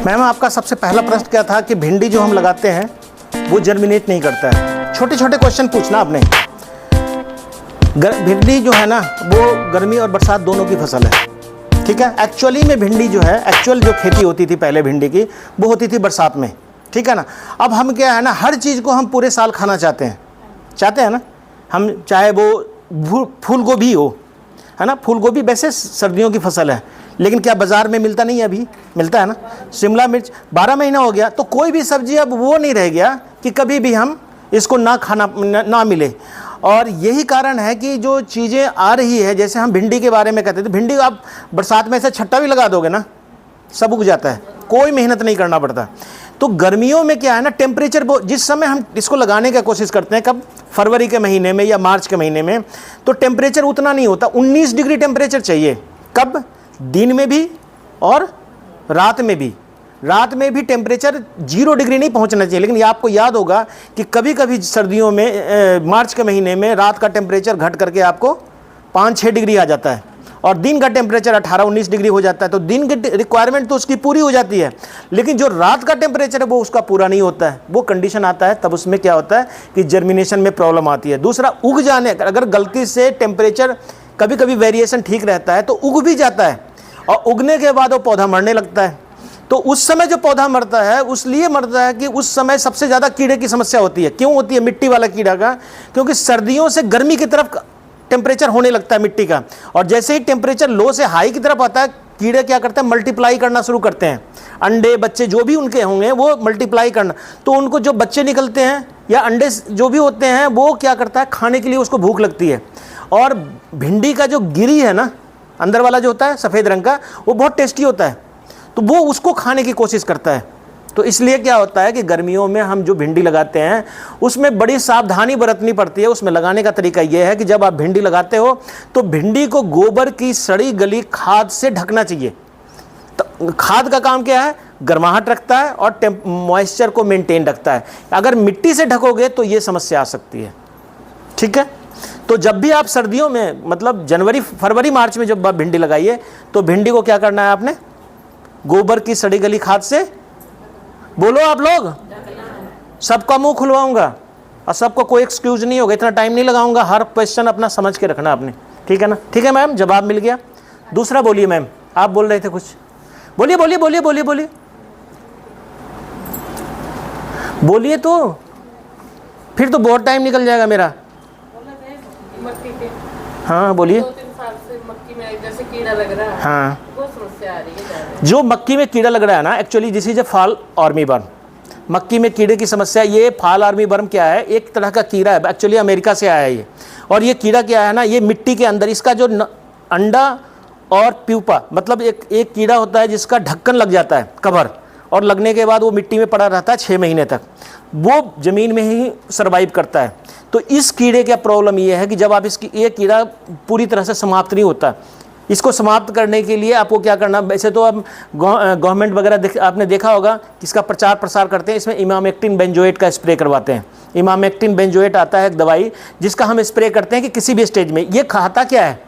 Ma'am आपका सबसे पहला प्रश्न क्या था कि भिंडी जो हम लगाते हैं वो जर्मिनेट नहीं करता है। छोटे छोटे क्वेश्चन पूछना आपने। भिंडी जो है ना वो गर्मी और बरसात दोनों की फसल है, ठीक है। एक्चुअली में भिंडी जो है, एक्चुअल जो खेती होती थी पहले भिंडी की, वो होती थी बरसात में, ठीक है ना। अब हम क्या है ना, हर चीज़ को हम पूरे साल खाना चाहते हैं ना। हम चाहे वो फूल गोभी हो, है ना। फूल गोभी वैसे सर्दियों की फसल है, लेकिन क्या बाज़ार में मिलता नहीं है? अभी मिलता है ना। शिमला मिर्च 12 महीना हो गया, तो कोई भी सब्जी अब वो नहीं रह गया कि कभी भी हम इसको ना मिले। और यही कारण है कि जो चीज़ें आ रही है, जैसे हम भिंडी के बारे में कहते थे, भिंडी आप बरसात में ऐसे छट्टा भी लगा दोगे ना, सब उग जाता है, कोई मेहनत नहीं करना पड़ता। तो गर्मियों में क्या है ना, टेम्परेचर जिस समय हम इसको लगाने की कोशिश करते हैं, कब, फरवरी के महीने में या मार्च के महीने में, तो टेम्परेचर उतना नहीं होता। 19 डिग्री टेम्परेचर चाहिए, कब, दिन में भी और रात में भी। रात में भी टेम्परेचर 0 डिग्री नहीं पहुंचना चाहिए। लेकिन ये आपको याद होगा कि कभी कभी सर्दियों में मार्च के महीने में रात का टेम्परेचर घट करके आपको 5-6 डिग्री आ जाता है और दिन का टेम्परेचर 18-19 डिग्री हो जाता है। तो दिन की रिक्वायरमेंट तो उसकी पूरी हो जाती है, लेकिन जो रात का टेम्परेचर है वो उसका पूरा नहीं होता है। वो कंडीशन आता है, तब उसमें क्या होता है कि जर्मिनेशन में प्रॉब्लम आती है। दूसरा, उग जाने, अगर गलती से टेम्परेचर कभी कभी वेरिएशन ठीक रहता है तो उग भी जाता है, और उगने के बाद वो पौधा मरने लगता है। तो उस समय जो पौधा मरता है, उसलिए मरता है कि उस समय सबसे ज़्यादा कीड़े की समस्या होती है। क्यों होती है? मिट्टी वाला कीड़ा का, क्योंकि सर्दियों से गर्मी की तरफ टेम्परेचर होने लगता है मिट्टी का, और जैसे ही टेम्परेचर लो से हाई की तरफ आता है, कीड़े क्या करते हैं, मल्टीप्लाई करना शुरू करते हैं। अंडे बच्चे जो भी उनके होंगे वो मल्टीप्लाई करना, तो उनको जो बच्चे निकलते हैं या अंडे जो भी होते हैं वो क्या करता है, खाने के लिए उसको भूख लगती है। और भिंडी का जो गिरी है ना, अंदर वाला जो होता है सफ़ेद रंग का, वो बहुत टेस्टी होता है, तो वो उसको खाने की कोशिश करता है। तो इसलिए क्या होता है कि गर्मियों में हम जो भिंडी लगाते हैं उसमें बड़ी सावधानी बरतनी पड़ती है। उसमें लगाने का तरीका यह है कि जब आप भिंडी लगाते हो तो भिंडी को गोबर की सड़ी गली खाद से ढकना चाहिए। तो खाद का काम क्या है, गर्माहट रखता है और मॉइस्चर को मेंटेन रखता है। अगर मिट्टी से ढकोगे तो ये समस्या आ सकती है, ठीक है। तो जब भी आप सर्दियों में, मतलब जनवरी फरवरी मार्च में जब आप भिंडी लगाइए, तो भिंडी को क्या करना है आपने, गोबर की सड़ी गली खाद से, बोलो आप लोग, सबका मुंह खुलवाऊंगा और सबको कोई एक्सक्यूज नहीं होगा, इतना टाइम नहीं लगाऊंगा। हर क्वेश्चन अपना समझ के रखना आपने, ठीक है ना। ठीक है मैम, जवाब मिल गया। दूसरा बोलिए मैम, आप बोल रहे थे कुछ, बोलिए बोलिए बोलिए बोलिए बोलिए बोलिए, तो फिर तो बहुत टाइम निकल जाएगा मेरा। हाँ बोलिए। 2-3 साल से मक्की में जैसे कीड़ा लग रहा है, हाँ, वो समस्या आ रही है। जो मक्की में कीड़ा लग रहा है ना, actually this is a fall army worm. मक्की में कीड़े की समस्या, ये फॉल आर्मी वर्म क्या है, एक तरह का कीड़ा है, एक्चुअली अमेरिका से आया है ये। और ये कीड़ा क्या है ना, ये मिट्टी के अंदर, इसका जो अंडा और प्यूपा, मतलब एक कीड़ा होता है जिसका ढक्कन लग जाता है, कवर, और लगने के बाद वो मिट्टी में पड़ा रहता है 6 महीने तक, वो ज़मीन में ही सर्वाइव करता है। तो इस कीड़े का प्रॉब्लम ये है कि जब आप ये कीड़ा पूरी तरह से समाप्त नहीं होता, इसको समाप्त करने के लिए आपको क्या करना, वैसे तो अब गवर्नमेंट वगैरह आपने देखा होगा कि इसका प्रचार प्रसार करते हैं, इसमें इमामेक्टिन बेंजोएट का स्प्रे करवाते हैं। इमामेक्टिन बेंजोएट आता है एक दवाई, जिसका हम स्प्रे करते हैं कि किसी भी स्टेज में। ये खाता क्या है,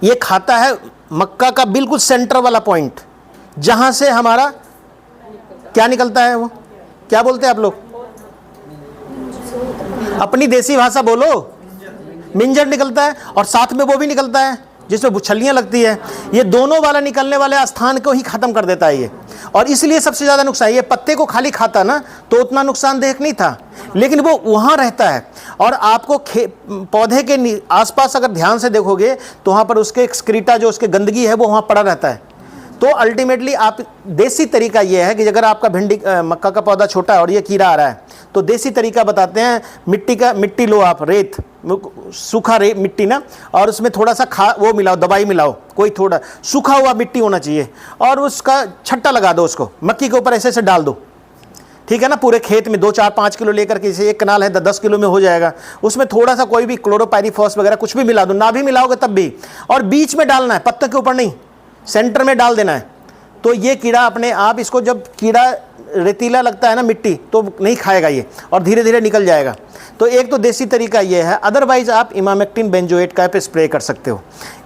ये खाता है मक्का का बिल्कुल सेंटर वाला पॉइंट, जहाँ से हमारा क्या निकलता है, वो क्या बोलते हैं आप लोग, अपनी देसी भाषा बोलो, मिंजर निकलता है, और साथ में वो भी निकलता है जिसमें छलियां लगती है। ये दोनों वाला निकलने वाले स्थान को ही खत्म कर देता है ये, और इसलिए सबसे ज़्यादा नुकसान। ये पत्ते को खाली खाता ना तो उतना नुकसानदेह नहीं था, लेकिन वो वहाँ रहता है। और आपको पौधे के आसपास अगर ध्यान से देखोगे तो वहाँ पर उसके एक्सक्रीटा, जो उसके गंदगी है, वो वहाँ पड़ा रहता है। तो अल्टीमेटली आप, देसी तरीका ये है कि अगर आपका मक्का का पौधा छोटा है और ये कीड़ा आ रहा है, तो देसी तरीका बताते हैं, मिट्टी लो आप, रेत, सूखा मिट्टी ना, और उसमें थोड़ा सा वो मिलाओ, दवाई मिलाओ, कोई थोड़ा सूखा हुआ मिट्टी होना चाहिए, और उसका छट्टा लगा दो, उसको मक्की के ऊपर ऐसे ऐसे डाल दो, ठीक है ना। पूरे खेत में 2, 4, 5 किलो लेकर के, जैसे एक कनाल है 10 किलो में हो जाएगा। उसमें थोड़ा सा कोई भी क्लोरोपाइरीफॉस वगैरह कुछ भी मिला दो, ना भी मिलाओगे तब भी, और बीच में डालना है, पत्ते के ऊपर नहीं, सेंटर में डाल देना है। तो ये कीड़ा अपने आप, इसको जब कीड़ा रेतीला लगता है ना मिट्टी, तो नहीं खाएगा ये, और धीरे धीरे निकल जाएगा। तो एक तो देसी तरीका ये है। अदरवाइज आप इमामेक्टिन बेंजोएट का पे स्प्रे कर सकते हो।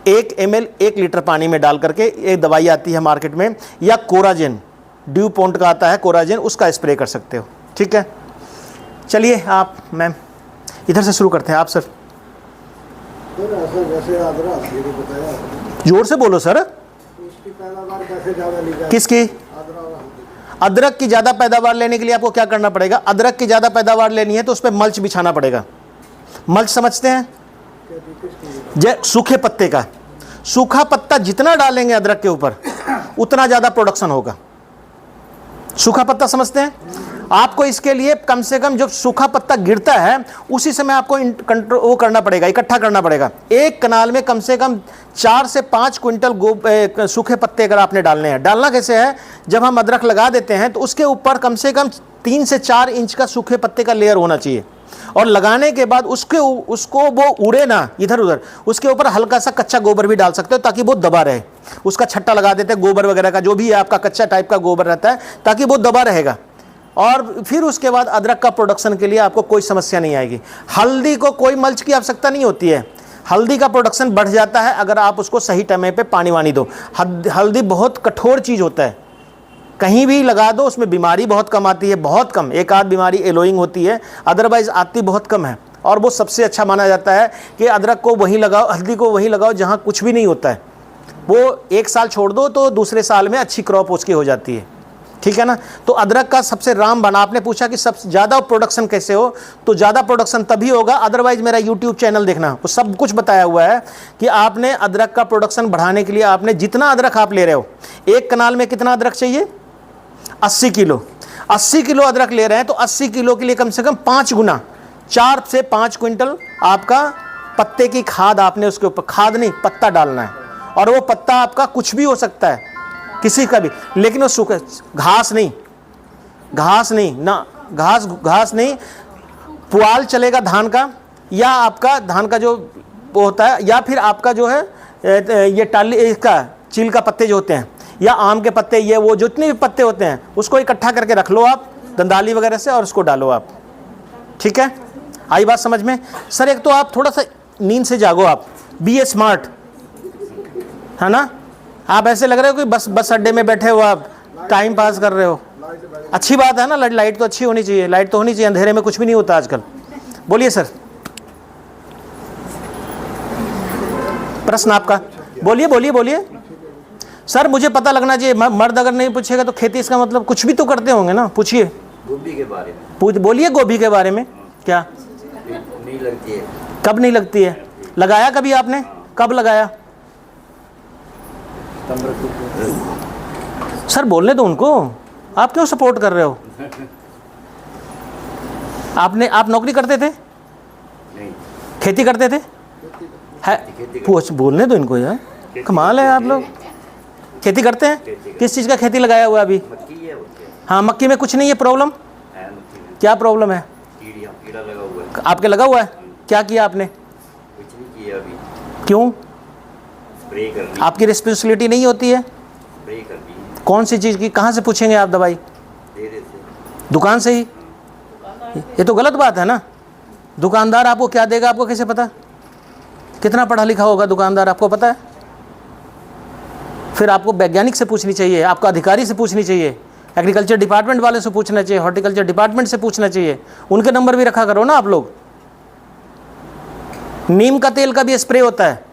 1 ml 1 लीटर पानी में डाल करके, एक दवाई आती है मार्केट में, या कोराजेन, ड्यू पॉइंट का आता है कोराजेन, उसका स्प्रे कर सकते हो। ठीक है, चलिए आप मैम इधर से शुरू करते हैं। आप सर जैसे अदरक बताया, जोर से बोलो सर। इसकी पैदावार कैसे ज़्यादा ली जाए? किसकी? अदरक की ज़्यादा पैदावार लेने के लिए आपको क्या करना पड़ेगा? अदरक की ज़्यादा पैदावार लेनी है तो उस पर मल्च बिछाना पड़ेगा। मल्च समझते हैं? सूखे पत्ते का, सूखा पत्ता जितना डालेंगे अदरक के ऊपर उतना ज़्यादा प्रोडक्शन होगा। सूखा पत्ता समझते हैं? आपको इसके लिए कम से कम जब सूखा पत्ता गिरता है उसी समय आपको कंट्रोल वो करना पड़ेगा, इकट्ठा करना पड़ेगा। एक कनाल में कम से कम 4 से 5 क्विंटल सूखे पत्ते अगर आपने डालने हैं। डालना कैसे है? जब हम अदरक लगा देते हैं तो उसके ऊपर कम से कम 3 से 4 इंच का सूखे पत्ते का लेयर होना चाहिए, और लगाने के बाद उसको वो उड़े ना इधर उधर, उसके ऊपर हल्का सा कच्चा गोबर भी डाल सकते हो ताकि वो दबा रहे। उसका छट्टा लगा देते हैं गोबर वगैरह का, जो भी है आपका कच्चा टाइप का गोबर रहता है, ताकि वो दबा रहेगा। और फिर उसके बाद अदरक का प्रोडक्शन के लिए आपको कोई समस्या नहीं आएगी। हल्दी को कोई मल्च की आवश्यकता नहीं होती है। हल्दी का प्रोडक्शन बढ़ जाता है अगर आप उसको सही टाइम पे पानी वानी दो। हल्दी बहुत कठोर चीज़ होता है, कहीं भी लगा दो उसमें बीमारी बहुत कम आती है, बहुत कम। एक आध बीमारी एलोइंग होती है, अदरवाइज आती बहुत कम है। और वो सबसे अच्छा माना जाता है कि अदरक को वहीं लगाओ, हल्दी को वहीं लगाओ जहाँ कुछ भी नहीं होता है। वो 1 साल छोड़ दो तो दूसरे साल में अच्छी क्रॉप उसकी हो जाती है। ठीक है ना? तो अदरक का सबसे रामबाण, आपने पूछा कि सबसे ज़्यादा प्रोडक्शन कैसे हो, तो ज़्यादा प्रोडक्शन तभी होगा, अदरवाइज मेरा यूट्यूब चैनल देखना, वो सब कुछ बताया हुआ है कि आपने अदरक का प्रोडक्शन बढ़ाने के लिए आपने जितना अदरक आप ले रहे हो, एक कनाल में कितना अदरक चाहिए? 80 किलो। 80 किलो अदरक ले रहे हैं तो 80 किलो के लिए कम से कम 5 गुना, 4 से 5 क्विंटल आपका पत्ते की खाद आपने उसके ऊपर, खाद नहीं पत्ता डालना है। और वो पत्ता आपका कुछ भी हो सकता है, किसी का भी, लेकिन वो सूखे, घास नहीं ना, घास नहीं, पुआल चलेगा धान का, या आपका धान का जो वो होता है, या फिर आपका जो है ये टाली इसका चील का पत्ते जो होते हैं, या आम के पत्ते, ये वो जितने भी पत्ते होते हैं उसको इकट्ठा करके रख लो आप दंदाली वगैरह से, और उसको डालो आप। ठीक है, आई बात समझ में? सर एक तो आप थोड़ा सा नींद से जागो, आप बी ए स्मार्ट, है ना? आप ऐसे लग रहे हो कि बस अड्डे में बैठे हो, आप टाइम पास कर रहे हो। अच्छी बात है ना, लाइट तो अच्छी होनी चाहिए, लाइट तो होनी चाहिए, अंधेरे में कुछ भी नहीं होता आजकल। बोलिए सर, प्रश्न आपका, बोलिए। सर मुझे पता लगना चाहिए, मर्द अगर नहीं पूछेगा तो खेती, इसका मतलब कुछ भी तो करते होंगे ना, पूछिए। गोभी के बारे में बोलिए, गोभी के बारे में क्या? नहीं लगती है। कब नहीं लगती है? लगाया कभी आपने? कब लगाया? सर बोलने दो उनको, आप क्यों सपोर्ट कर रहे हो? आप नौकरी करते थे? नहीं। खेती करते थे? है, बोलने दो इनको यार, कमाल है आप लोग। खेती करते हैं? किस चीज़ का खेती लगाया हुआ है अभी? मक्की है। हाँ, मक्की में कुछ नहीं है प्रॉब्लम? क्या प्रॉब्लम है? कीड़ा लगा हुआ है। आपके लगा हुआ है? क्या किया आपने? कुछ नहीं किया अभी। क्यों? स्प्रे कर दी। आपकी रिस्पॉन्सिबिलिटी नहीं होती है? स्प्रे कर दी। कौन सी चीज़ की? कहाँ से पूछेंगे आप दवाई? दे देते। दुकान से ही? ये तो गलत बात है ना। दुकानदार आपको क्या देगा, आपको कैसे पता? कितना पढ़ा लिखा होगा दुकानदार, आपको पता है? फिर आपको वैज्ञानिक से पूछनी चाहिए, आपको अधिकारी से पूछनी चाहिए, एग्रीकल्चर डिपार्टमेंट वाले से पूछना चाहिए, हॉर्टिकल्चर डिपार्टमेंट से पूछना चाहिए। उनके नंबर भी रखा करो ना आप लोग। नीम का तेल का भी स्प्रे होता है।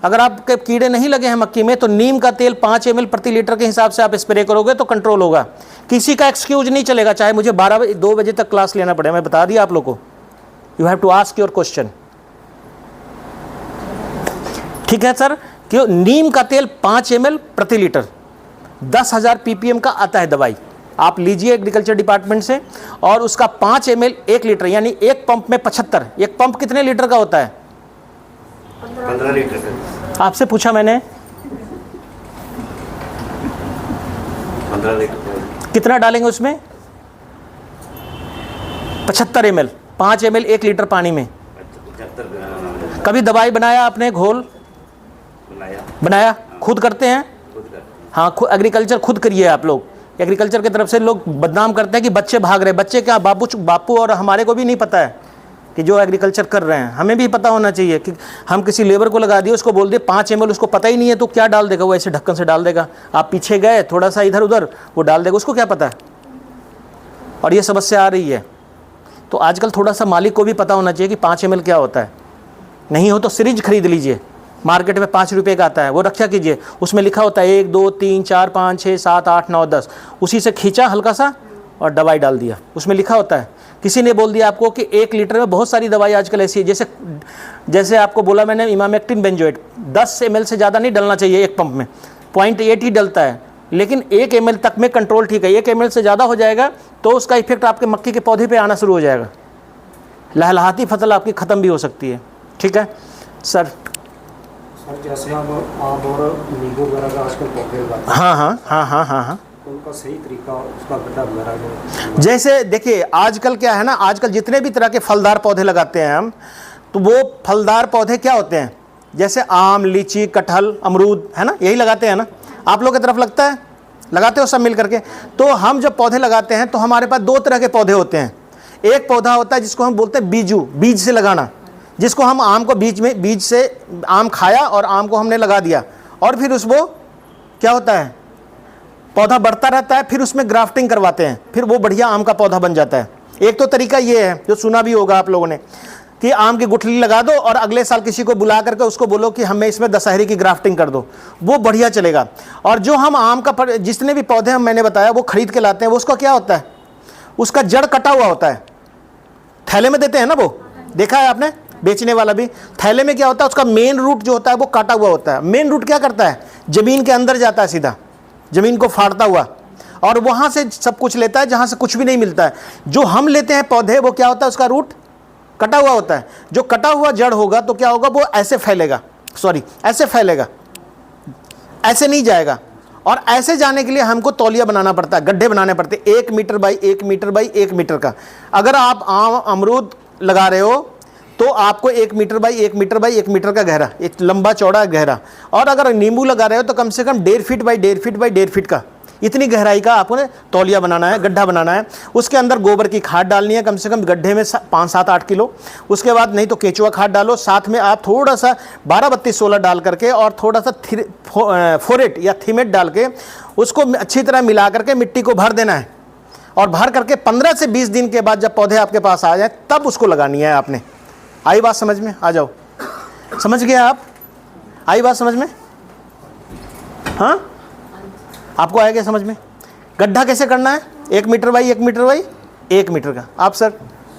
अगर आपके कीड़े नहीं लगे हैं मक्की में तो नीम का तेल 5 ml प्रति लीटर के हिसाब से आप स्प्रे करोगे तो कंट्रोल होगा। किसी का एक्सक्यूज नहीं चलेगा, चाहे मुझे 2 बजे तक क्लास लेना पड़े, मैं बता दिया आप लोग को। You have to ask your question. ठीक है सर, क्यों? नीम का तेल 5 ml प्रति लीटर, 10,000 ppm का आता है दवाई। आप लीजिए एग्रीकल्चर डिपार्टमेंट से, और उसका 5 ml 1 लीटर, यानी एक पंप में 75। एक पंप कितने लीटर का होता है? 15 लीटर का। आपसे पूछा मैंने। 15 लीटर। कितना डालेंगे उसमें? 75 ml, 5 ml 1 लीटर पानी में। 75 ग्राम। कभी दवाई बनाया आपने? घोल बनाया? खुद करते हैं? हाँ, एग्रीकल्चर खुद करिए आप लोग। एग्रीकल्चर की तरफ से लोग बदनाम करते हैं कि बच्चे भाग रहे। बच्चे क्या, बापू और हमारे को भी नहीं पता है कि जो एग्रीकल्चर कर रहे हैं, हमें भी पता होना चाहिए कि हम किसी लेबर को लगा दिए, उसको बोल दिए 5 ml, उसको पता ही नहीं है तो क्या डाल देगा वो, ऐसे ढक्कन से डाल देगा। आप पीछे गए थोड़ा सा इधर उधर वो डाल देगा, उसको क्या पता है। और ये समस्या आ रही है। तो आजकल थोड़ा सा मालिक को भी पता होना चाहिए कि 5 ml क्या होता है। नहीं हो तो सिरिंज खरीद लीजिए, मार्केट में 5 रुपये का आता है, वो रखा कीजिए, उसमें लिखा होता है 1 2 3 4 5 6 7 8 9 10, उसी से खींचा हल्का सा और दवाई डाल दिया, उसमें लिखा होता है। किसी ने बोल दिया आपको कि 1 लीटर में बहुत सारी दवाई आजकल ऐसी है, जैसे आपको बोला मैंने इमामेक्टिन बेंजोएट 10 ml से ज़्यादा नहीं डलना चाहिए एक पंप में, 0.8 ही डलता है, लेकिन 1 ml तक में कंट्रोल ठीक है। 1 ml से ज़्यादा हो जाएगा तो उसका इफेक्ट आपके मक्की के पौधे पे आना शुरू हो जाएगा, लहलहाती फसल आपकी ख़त्म भी हो सकती है। ठीक है सर। सर जैसे हम आम और नींबू वगैरह का आजकल पौधे लगाते हैं, हाँ, तो उनका सही तरीका उसका गड्ढा वगैरह जो, जैसे देखिए आजकल क्या है ना, आजकल जितने भी तरह के फलदार पौधे लगाते हैं हम, तो वो फलदार पौधे क्या होते हैं, जैसे आम, लीची, कटहल, अमरूद, है ना, यही लगाते हैं ना। आप लोग की तरफ लगता है, लगाते हो सब मिल करके। तो हम जब पौधे लगाते हैं तो हमारे पास 2 तरह के पौधे होते हैं। एक पौधा होता है जिसको हम बोलते हैं बीजू, बीज से लगाना, जिसको हम आम को बीज से आम खाया और आम को हमने लगा दिया, और फिर उसको क्या होता है, पौधा बढ़ता रहता है, फिर उसमें ग्राफ्टिंग करवाते हैं, फिर वो बढ़िया आम का पौधा बन जाता है। एक तो तरीका ये है जो सुना भी होगा आप लोगों ने कि आम की गुठली लगा दो और अगले साल किसी को बुला करके उसको बोलो कि हमें इसमें दशहरी की ग्राफ्टिंग कर दो, वो बढ़िया चलेगा। और जो हम आम का जितने भी पौधे हम मैंने बताया वो खरीद के लाते हैं, वो उसका क्या होता है, उसका जड़ कटा हुआ होता है, थैले में देते हैं ना, वो देखा है आपने, बेचने वाला भी थैले में क्या होता है, उसका मेन रूट जो होता है वो काटा हुआ होता है। मेन रूट क्या करता है, ज़मीन के अंदर जाता है, सीधा ज़मीन को फाड़ता हुआ, और वहाँ से सब कुछ लेता है जहाँ से कुछ भी नहीं मिलता है। जो हम लेते हैं पौधे वो क्या होता है, उसका रूट कटा हुआ होता है। जो कटा हुआ जड़ होगा तो क्या होगा, वो ऐसे फैलेगा, ऐसे फैलेगा, ऐसे नहीं जाएगा। और ऐसे जाने के लिए हमको तौलिया बनाना पड़ता है, गड्ढे बनाने पड़ते हैं 1 metre by 1 metre by 1 metre का। अगर आप आम अमरूद लगा रहे हो तो आपको 1 metre by 1 metre by 1 metre का गहरा, एक लंबा चौड़ा गहरा। और अगर नींबू लगा रहे हो तो कम से कम 1.5 feet by 1.5 feet by 1.5 feet का, इतनी गहराई का आपको तौलिया बनाना है, गड्ढा बनाना है। उसके अंदर गोबर की खाद डालनी है, कम से कम गड्ढे में 5 7 8 किलो। उसके बाद नहीं तो केचुआ खाद डालो, साथ में आप थोड़ा सा 12 32 16 डाल करके और थोड़ा सा फोरेट या थीमेट डाल के उसको अच्छी तरह मिला करके मिट्टी को भर देना है। और भर करके 15 से 20 दिन के बाद जब पौधे आपके पास आ जाए तब उसको लगानी है आपने। आई बात समझ में? आ जाओ, समझ गए आप? आई बात समझ में? हाँ, आपको आया क्या समझ में? गड्ढा कैसे करना है, 1 metre by 1 metre by 1 metre का। आप सर?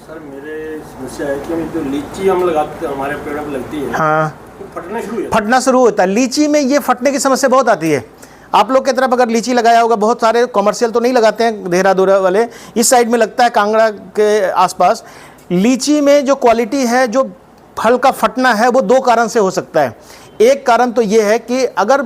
सर मेरे समस्या है कि जो लीची हम लगाते हैं, हमारे पेड़ पर लगती है, हाँ, तो फटना शुरू होता है। लीची में ये फटने की समस्या बहुत आती है। आप लोग की तरफ अगर लीची लगाया होगा, बहुत सारे कमर्शियल तो नहीं लगाते हैं, देहरादून वाले इस साइड में लगता है, कांगड़ा के आसपास। लीची में जो क्वालिटी है, जो फल का फटना है, वो 2 कारण से हो सकता है। एक कारण तो ये है कि अगर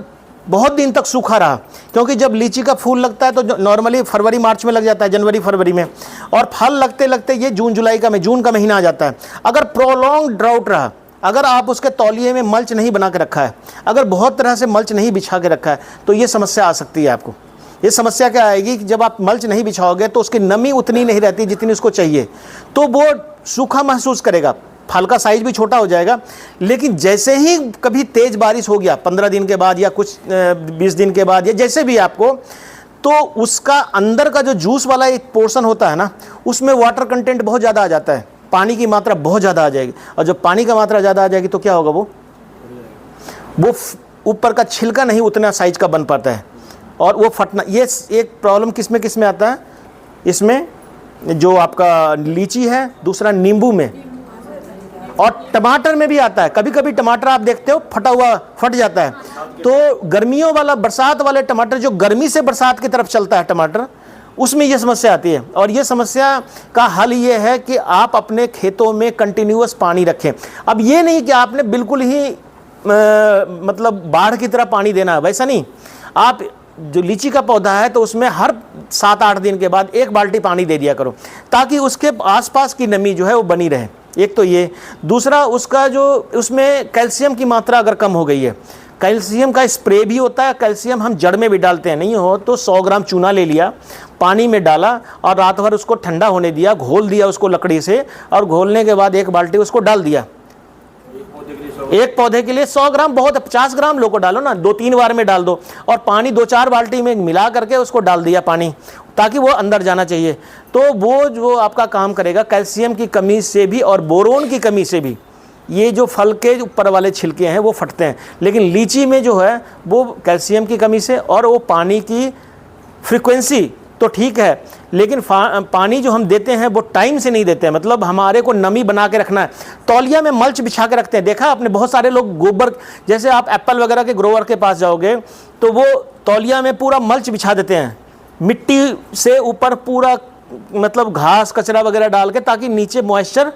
बहुत दिन तक सूखा रहा, क्योंकि जब लीची का फूल लगता है तो नॉर्मली फरवरी मार्च में लग जाता है, जनवरी फरवरी में, और फल लगते लगते ये जून जुलाई का जून का महीना आ जाता है। अगर प्रोलॉन्ग ड्राउट रहा, अगर आप उसके तौलिए में मल्च नहीं बना के रखा है, अगर बहुत तरह से मल्च नहीं बिछा के रखा है, तो ये समस्या आ सकती है आपको। ये समस्या क्या आएगी कि जब आप मल्च नहीं बिछाओगे तो उसकी नमी उतनी नहीं रहती जितनी उसको चाहिए, तो वो सूखा महसूस करेगा, फल का साइज भी छोटा हो जाएगा। लेकिन जैसे ही कभी तेज़ बारिश हो गया 15 दिन के बाद या कुछ 20 दिन के बाद या जैसे भी आपको, तो उसका अंदर का जो जूस वाला एक पोर्शन होता है ना, उसमें वाटर कंटेंट बहुत ज़्यादा आ जाता है, पानी की मात्रा बहुत ज़्यादा आ जाएगी। और जब पानी का मात्रा ज़्यादा आ जाएगी तो क्या होगा, वो ऊपर का छिलका नहीं उतना साइज का बन पाता है और वो फटना। ये एक प्रॉब्लम किस में आता है, इसमें जो आपका लीची है, दूसरा नींबू में, और टमाटर में भी आता है। कभी कभी टमाटर आप देखते हो फटा हुआ फट जाता है। तो गर्मियों वाला, बरसात वाले टमाटर, जो गर्मी से बरसात की तरफ चलता है टमाटर, उसमें ये समस्या आती है। और ये समस्या का हल ये है कि आप अपने खेतों में कंटिन्यूअस पानी रखें। अब ये नहीं कि आपने बिल्कुल ही मतलब बाढ़ की तरह पानी देना है, वैसा नहीं। आप जो लीची का पौधा है तो उसमें हर 7-8 दिन के बाद 1 बाल्टी पानी दे दिया करो, ताकि उसके आसपास की नमी जो है वो बनी रहे। एक तो ये, दूसरा उसका जो उसमें कैल्शियम की मात्रा अगर कम हो गई है, कैल्शियम का स्प्रे भी होता है, कैल्शियम हम जड़ में भी डालते हैं। नहीं हो तो 100 ग्राम चूना ले लिया, पानी में डाला और रात भर उसको ठंडा होने दिया, घोल दिया उसको लकड़ी से, और घोलने के बाद 1 बाल्टी उसको डाल दिया। एक पौधे के लिए 100 ग्राम बहुत है, 50 ग्राम लो को डालो ना, 2-3 बार में डाल दो, और पानी 2-4 बाल्टी में मिला करके उसको डाल दिया पानी, ताकि वो अंदर जाना चाहिए। तो वो जो आपका काम करेगा कैल्शियम की कमी से भी और बोरोन की कमी से भी। ये जो फल के ऊपर वाले छिलके हैं वो फटते हैं, लेकिन लीची में जो है वो कैल्शियम की कमी से और वो पानी की फ्रीक्वेंसी तो ठीक है, लेकिन पानी जो हम देते हैं वो टाइम से नहीं देते हैं। मतलब हमारे को नमी बना के रखना है। तौलिया में मल्च बिछा के रखते हैं, देखा आपने बहुत सारे लोग गोबर, जैसे आप एप्पल वगैरह के ग्रोवर के पास जाओगे तो वो तौलिया में पूरा मल्च बिछा देते हैं, मिट्टी से ऊपर पूरा मतलब घास कचरा वगैरह डाल के, ताकि नीचे मॉइस्चर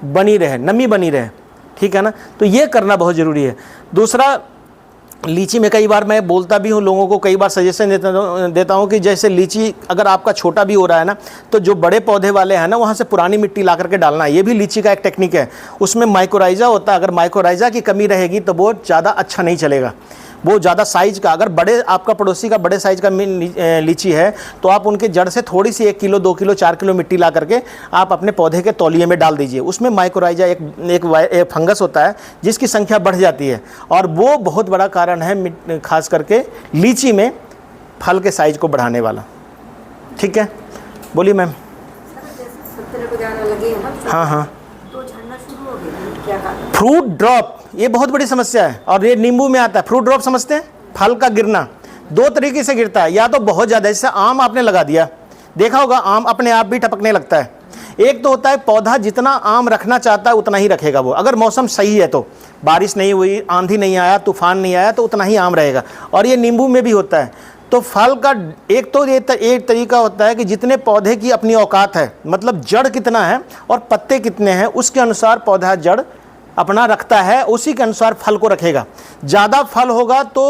बनी रहे, नमी बनी रहे, ठीक है ना। तो ये करना बहुत ज़रूरी है। दूसरा, लीची में कई बार मैं बोलता भी हूँ लोगों को, कई बार सजेशन देता हूँ कि जैसे लीची अगर आपका छोटा भी हो रहा है ना, तो जो बड़े पौधे वाले हैं ना वहाँ से पुरानी मिट्टी ला करके डालना है। ये भी लीची का एक टेक्निक है। उसमें माइकोराइजा होता है, अगर माइकोराइजा की कमी रहेगी तो वो ज़्यादा अच्छा नहीं चलेगा। वो ज़्यादा साइज़ का, अगर बड़े आपका पड़ोसी का बड़े साइज़ का लीची है तो आप उनके जड़ से थोड़ी सी 1 किलो 2 किलो 4 किलो मिट्टी ला करके आप अपने पौधे के तौलिए में डाल दीजिए। उसमें माइकोराइजा एक फंगस होता है जिसकी संख्या बढ़ जाती है, और वो बहुत बड़ा कारण है खास करके लीची में फल के साइज को बढ़ाने वाला। ठीक है, बोलिए मैम। हाँ हाँ, फ्रूट ड्रॉप ये बहुत बड़ी समस्या है, और ये नींबू में आता है। फ्रूट ड्रॉप समझते हैं, फल का गिरना 2 तरीके से गिरता है, या तो बहुत ज़्यादा, जैसे आम आपने लगा दिया, देखा होगा आम अपने आप भी टपकने लगता है। एक तो होता है पौधा जितना आम रखना चाहता है उतना ही रखेगा वो, अगर मौसम सही है तो, बारिश नहीं हुई, आंधी नहीं आया, तूफान नहीं आया तो उतना ही आम रहेगा। और ये नींबू में भी होता है। तो फल का एक तो ये एक तरीका होता है कि जितने पौधे की अपनी औकात है, मतलब जड़ कितना है और पत्ते कितने हैं, उसके अनुसार पौधा जड़ अपना रखता है, उसी के अनुसार फल को रखेगा। ज़्यादा फल होगा तो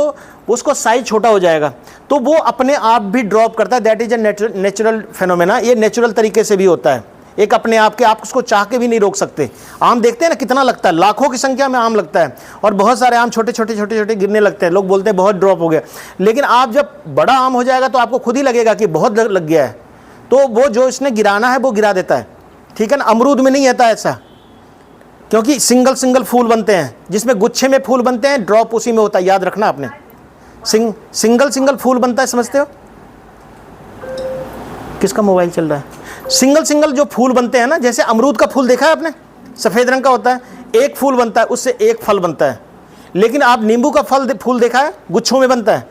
उसको साइज छोटा हो जाएगा, तो वो अपने आप भी ड्रॉप करता है। That is a natural phenomena. ये नेचुरल तरीके से भी होता है, एक अपने आप के, आप उसको चाह के भी नहीं रोक सकते। आम देखते हैं ना कितना लगता है, लाखों की संख्या में आम लगता है, और बहुत सारे आम छोटे छोटे छोटे छोटे गिरने लगते हैं। लोग बोलते हैं बहुत ड्रॉप हो गया, लेकिन आप जब बड़ा आम हो जाएगा तो आपको खुद ही लगेगा कि बहुत लग गया है। तो वो जो इसने गिराना है वो गिरा देता है, ठीक है ना। अमरूद में नहीं आता ऐसा, क्योंकि सिंगल सिंगल फूल बनते हैं, जिसमें गुच्छे में फूल बनते हैं, ड्रॉप उसी में होता है, याद रखना आपने। सिंगल सिंगल फूल बनता है, समझते हो? किसका मोबाइल चल रहा है? सिंगल सिंगल जो फूल बनते हैं ना, जैसे अमरूद का फूल देखा है आपने, सफ़ेद रंग का होता है, एक फूल बनता है, उससे एक फल बनता है। लेकिन आप नींबू का फूल देखा है, गुच्छों में बनता है।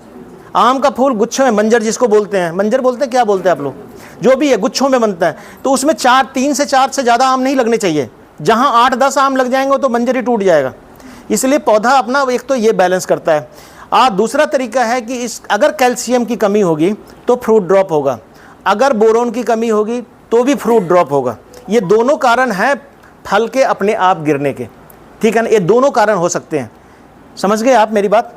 आम का फूल गुच्छों में, मंजर जिसको बोलते हैं, मंजर बोलते हैं, क्या बोलते हैं आप लोग, जो भी है, गुच्छों में बनता है। तो उसमें 3 से 4 से ज़्यादा आम नहीं लगने चाहिए। जहाँ 8-10 आम लग जाएंगे तो मंजर ही टूट जाएगा। इसलिए पौधा अपना एक तो ये बैलेंस करता है। दूसरा तरीका है कि अगर कैल्शियम की कमी होगी तो फ्रूट ड्रॉप होगा, अगर बोरोन की कमी होगी तो भी फ्रूट ड्रॉप होगा। ये दोनों कारण हैं फल के अपने आप गिरने के, ठीक है ना। ये दोनों कारण हो सकते हैं, समझ गए आप मेरी बात?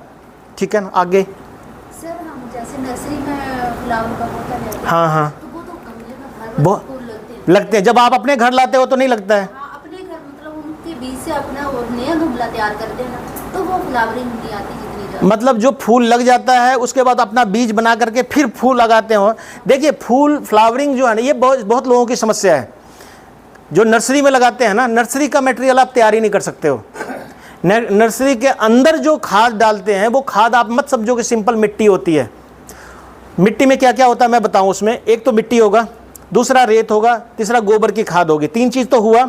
ठीक है ना। आगे सर, हम जैसे नर्सरी में फ्लावर का पौधा लेते हैं, हाँ हाँ, तो वो तो गमले में बहुत फूल लगते हैं। जब आप अपने घर लाते हो तो नहीं लगता है। हाँ, अपने घर मतलब उनके बीज से अपना और नया गमला तैयार करते हैं ना, तो वो फ्लावरिंग नहीं आती जितनी ज़्यादा। मतलब जो फूल लग जाता है उसके बाद अपना बीज बना करके फिर फूल लगाते हो। देखिए फूल फ्लावरिंग जो है ना, ये बहुत लोगों की समस्या है। जो नर्सरी में लगाते हैं ना, नर्सरी का मटेरियल आप तैयार ही नहीं कर सकते हो। नर्सरी के अंदर जो खाद डालते हैं वो खाद आप मत समझो कि सिंपल मिट्टी होती है। मिट्टी में क्या क्या होता है मैं बताऊं। उसमें एक तो मिट्टी होगा, दूसरा रेत होगा, तीसरा गोबर की खाद होगी। 3 चीज़ तो हुआ,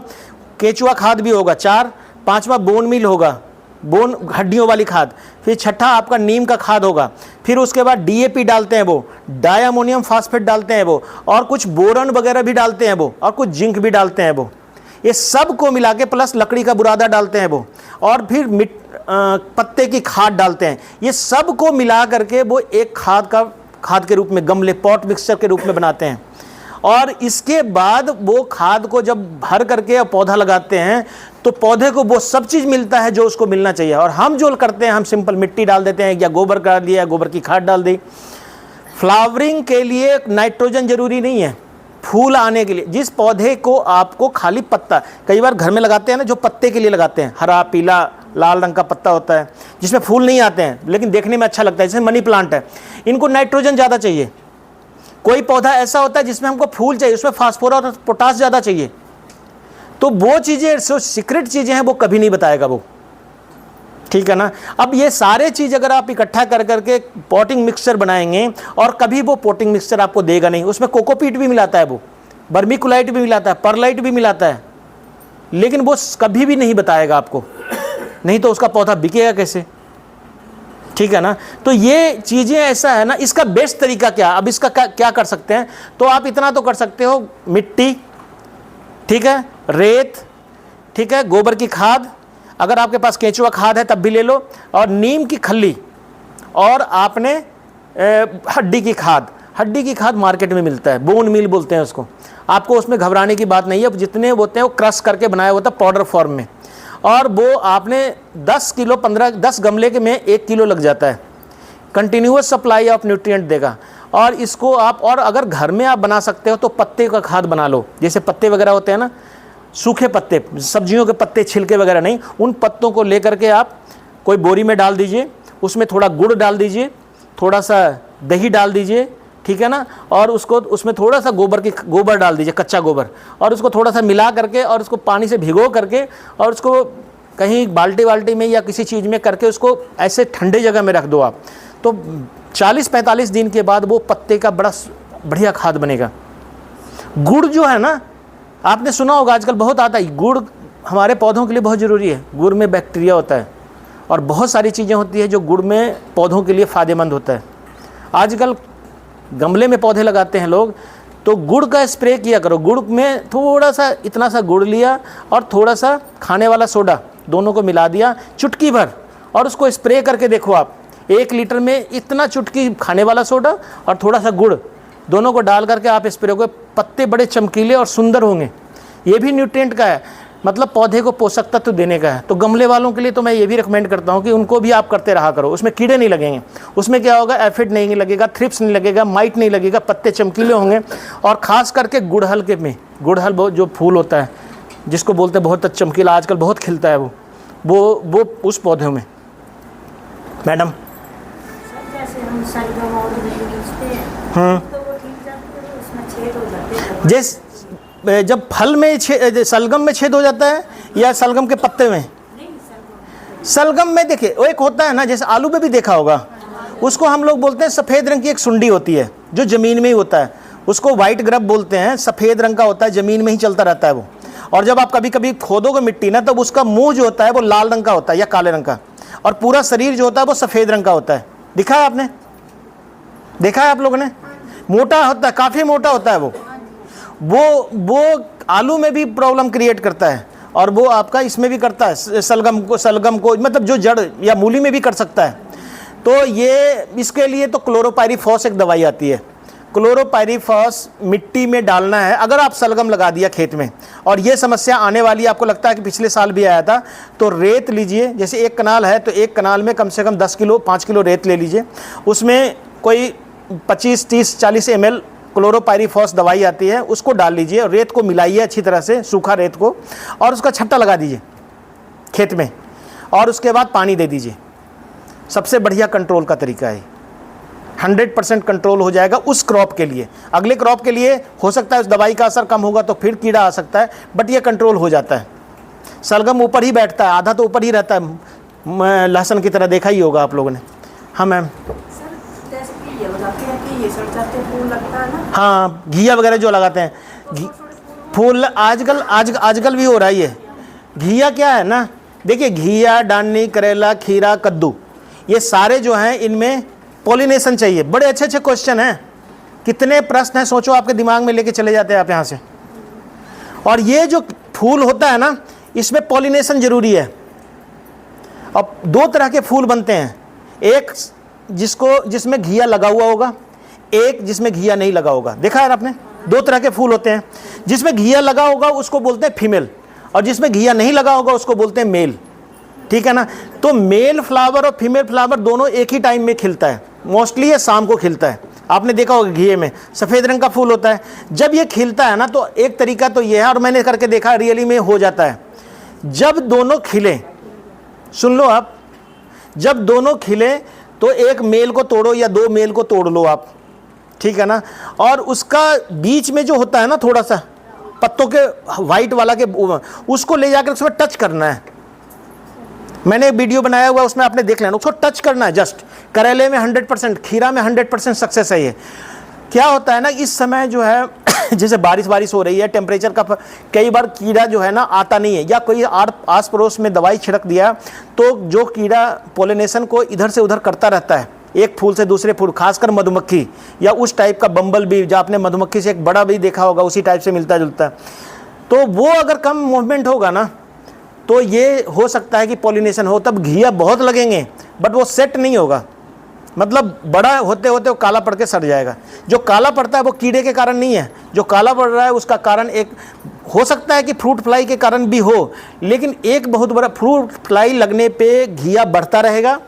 केचुआ खाद भी होगा। 4, 5वां बोन मील होगा, बोन हड्डियों वाली खाद। फिर 6ठा आपका नीम का खाद होगा। फिर उसके बाद डीएपी डालते हैं वो, डायमोनियम फास्फेट डालते हैं वो, और कुछ बोरन वगैरह भी डालते हैं वो, और कुछ जिंक भी डालते हैं वो। ये सब को मिला के प्लस लकड़ी का बुरादा डालते हैं वो, और फिर पत्ते की खाद डालते हैं। ये सब को मिला करके वो एक खाद के रूप में, गमले पॉट मिक्सचर के रूप में बनाते हैं। और इसके बाद वो खाद को जब भर करके पौधा लगाते हैं तो पौधे को वो सब चीज़ मिलता है जो उसको मिलना चाहिए। और हम जो करते हैं, हम सिंपल मिट्टी डाल देते हैं, या गोबर डाल दिया, गोबर की खाद डाल दी। फ्लावरिंग के लिए नाइट्रोजन जरूरी नहीं है, फूल आने के लिए। जिस पौधे को आपको खाली पत्ता, कई बार घर में लगाते हैं ना, जो पत्ते के लिए लगाते हैं, हरा पीला लाल रंग का पत्ता होता है, जिसमें फूल नहीं आते हैं लेकिन देखने में अच्छा लगता है, जैसे मनी प्लांट है, इनको नाइट्रोजन ज़्यादा चाहिए। कोई पौधा ऐसा होता है जिसमें हमको फूल चाहिए, उसमें फास्फोरस और पोटास ज़्यादा चाहिए। तो वो चीज़ें जो सीक्रेट चीज़ें हैं वो कभी नहीं बताएगा वो, ठीक है ना। अब ये सारे चीज़ अगर आप इकट्ठा कर करके पॉटिंग मिक्सचर बनाएंगे, और कभी वो पॉटिंग मिक्सचर आपको देगा नहीं, उसमें कोकोपीट भी मिलाता है, वो वर्मीकुलाइट भी मिलाता है, परलाइट भी मिलाता है, लेकिन वो कभी भी नहीं बताएगा आपको, नहीं तो उसका पौधा बिकेगा कैसे, ठीक है ना। तो ये चीज़ें ऐसा है ना। इसका बेस्ट तरीका क्या, अब इसका क्या कर सकते हैं, तो आप इतना तो कर सकते हो, मिट्टी, ठीक है, रेत, ठीक है, गोबर की खाद, अगर आपके पास केंचुआ खाद है तब भी ले लो, और नीम की खल्ली, और आपने हड्डी की खाद। हड्डी की खाद मार्केट में मिलता है, बोन मील बोलते हैं उसको, आपको उसमें घबराने की बात नहीं है। जितने होते हैं वो क्रश करके बनाया होता है पाउडर फॉर्म में, और वो आपने 10 किलो 10 गमले के में 1 किलो लग जाता है। कंटिन्यूअस सप्लाई ऑफ न्यूट्रिएंट देगा। और इसको आप, और अगर घर में आप बना सकते हो तो पत्ते का खाद बना लो, जैसे पत्ते वगैरह होते हैं ना, सूखे पत्ते, सब्जियों के पत्ते, छिलके वगैरह नहीं, उन पत्तों को लेकर के आप कोई बोरी में डाल दीजिए, उसमें थोड़ा गुड़ डाल दीजिए, थोड़ा सा दही डाल दीजिए, ठीक है ना, और उसको उसमें थोड़ा सा गोबर डाल दीजिए, कच्चा गोबर, और उसको थोड़ा सा मिला करके और उसको पानी से भिगो करके और उसको कहीं बाल्टी में या किसी चीज़ में करके उसको ऐसे ठंडे जगह में रख दो आप, तो 40-45 दिन के बाद वो पत्ते का बड़ा बढ़िया खाद बनेगा। गुड़ जो है ना, आपने सुना होगा आजकल बहुत आता है, गुड़ हमारे पौधों के लिए बहुत ज़रूरी है। गुड़ में बैक्टीरिया होता है और बहुत सारी चीज़ें होती है जो गुड़ में पौधों के लिए फ़ायदेमंद होता है। आजकल गमले में पौधे लगाते हैं लोग, तो गुड़ का स्प्रे किया करो। गुड़ में थोड़ा सा, इतना सा गुड़ लिया और थोड़ा सा खाने वाला सोडा, दोनों को मिला दिया चुटकी भर, और उसको स्प्रे करके देखो आप, 1 लीटर में इतना चुटकी खाने वाला सोडा और थोड़ा सा गुड़, दोनों को डाल करके आप स्प्रे को, पत्ते बड़े चमकीले और सुंदर होंगे। ये भी न्यूट्रिएंट का है, मतलब पौधे को पोषक तत्व देने का है। तो गमले वालों के लिए तो मैं ये भी रिकमेंड करता हूँ कि उनको भी आप करते रहा करो, उसमें कीड़े नहीं लगेंगे। उसमें क्या होगा, एफिड नहीं लगेगा, थ्रिप्स नहीं लगेगा, माइट नहीं लगेगा, पत्ते चमकीले होंगे। और ख़ास करके गुड़हल के में, गुड़हल जो फूल होता है जिसको बोलते हैं बहुत चमकीला, आजकल बहुत खिलता है वो उस पौधों में। मैडम जैसे हम सलगम और बेचते हैं तो वो ठीक जाते हैं, उसमें छेद हो जाते हैं। जैसे जब फल में सलगम में छेद हो जाता है या सलगम के पत्ते में? सलगम में देखिए वो एक होता है ना, जैसे आलू में भी देखा होगा, उसको हम लोग बोलते हैं सफ़ेद रंग की एक सुंडी होती है जो ज़मीन में ही होता है, उसको वाइट ग्रब बोलते हैं, सफ़ेद रंग का होता है, ज़मीन में ही चलता रहता है वो। और जब आप कभी कभी खोदोगे मिट्टी ना, तब उसका मुंह जो होता है वो लाल रंग का होता है या काले रंग का, और पूरा शरीर जो होता है वो सफ़ेद रंग का होता है। दिखा है आपने, देखा है आप लोगों ने? मोटा होता है, काफ़ी मोटा होता है वो आलू में भी प्रॉब्लम क्रिएट करता है, और वो आपका इसमें भी करता है, सलगम को मतलब जो जड़ या मूली में भी कर सकता है। तो ये इसके लिए तो क्लोरोपाइरीफॉस एक दवाई आती है, क्लोरोपाइरीफॉस मिट्टी में डालना है। अगर आप सलगम लगा दिया खेत में और ये समस्या आने वाली, आपको लगता है कि पिछले साल भी आया था, तो रेत लीजिए, जैसे 1 कनाल है तो 1 कनाल में कम से कम 10 किलो 5 किलो रेत ले लीजिए, उसमें कोई 25, 30, 40 ml क्लोरोपाइरीफॉस दवाई आती है, उसको डाल लीजिए और रेत को मिलाइए अच्छी तरह से, सूखा रेत को, और उसका छट्टा लगा दीजिए खेत में, और उसके बाद पानी दे दीजिए। सबसे बढ़िया कंट्रोल का तरीका है, 100% कंट्रोल हो जाएगा उस क्रॉप के लिए। अगले क्रॉप के लिए हो सकता है उस दवाई का असर कम होगा तो फिर कीड़ा आ सकता है, बट ये कंट्रोल हो जाता है। सलगम ऊपर ही बैठता है, आधा तो ऊपर ही रहता है, लहसुन की तरह देखा ही होगा आप लोगों ने। हाँ मैम। जैसे कि ये हो जाते हैं कि ये सड़ जाते हैं, फूल लगता है ना, हाँ, घिया वगैरह जो लगाते हैं, फूल आजकल भी हो रहा है ये। घिया क्या है ना, देखिए घिया, डांडी, करेला, खीरा, कद्दू, ये सारे जो हैं इनमें पॉलिनेशन चाहिए। बड़े अच्छे अच्छे क्वेश्चन हैं, कितने प्रश्न हैं सोचो, आपके दिमाग में लेके चले जाते हैं आप यहाँ से। और ये जो फूल होता है ना, इसमें पॉलिनेशन जरूरी है। अब 2 तरह के फूल बनते हैं, एक जिसमें घिया लगा हुआ होगा, एक जिसमें घिया नहीं लगा होगा। देखा है आपने, 2 तरह के फूल होते हैं। जिसमें घिया लगा होगा उसको बोलते हैं फीमेल, और जिसमें घिया नहीं लगा होगा उसको बोलते हैं मेल, ठीक है ना। तो मेल फ्लावर और फीमेल फ्लावर दोनों एक ही टाइम में खिलता है, मोस्टली ये शाम को खिलता है। आपने देखा होगा घिये में सफ़ेद रंग का फूल होता है। जब ये खिलता है ना, तो एक तरीका तो ये है, और मैंने करके देखा रियली में हो जाता है, जब दोनों खिले सुन लो आप, जब दोनों खिले तो एक मेल को तोड़ो या 2 मेल को तोड़ लो आप, ठीक है ना, और उसका बीच में जो होता है ना थोड़ा सा पत्तों के वाइट वाला के, उसको ले जाकर उसमें टच करना है। मैंने एक वीडियो बनाया हुआ, उसमें आपने देख लेना, उसको टच करना है जस्ट। करेले में 100%, खीरा में 100% सक्सेस है ये। क्या होता है ना, इस समय जो है जैसे बारिश हो रही है, टेम्परेचर का कई बार कीड़ा जो है ना आता नहीं है, या कोई आस पड़ोस में दवाई छिड़क दिया तो जो कीड़ा पोलिनेशन को इधर से उधर करता रहता है, एक फूल से दूसरे फूल, खासकर मधुमक्खी या उस टाइप का बम्बल भी, जो आपने मधुमक्खी से एक बड़ा भी देखा होगा, उसी टाइप से मिलता जुलता, तो वो अगर कम मूवमेंट होगा ना तो ये हो सकता है कि पॉलिनेशन हो, तब घिया बहुत लगेंगे बट वो सेट नहीं होगा, मतलब बड़ा होते होते वो काला पड़ के सड़ जाएगा। जो काला पड़ता है वो कीड़े के कारण नहीं है, जो काला पड़ रहा है उसका कारण एक हो सकता है कि फ्रूट फ्लाई के कारण भी हो, लेकिन एक बहुत बड़ा, फ्रूट फ्लाई लगने पे घिया बढ़ता रहेगा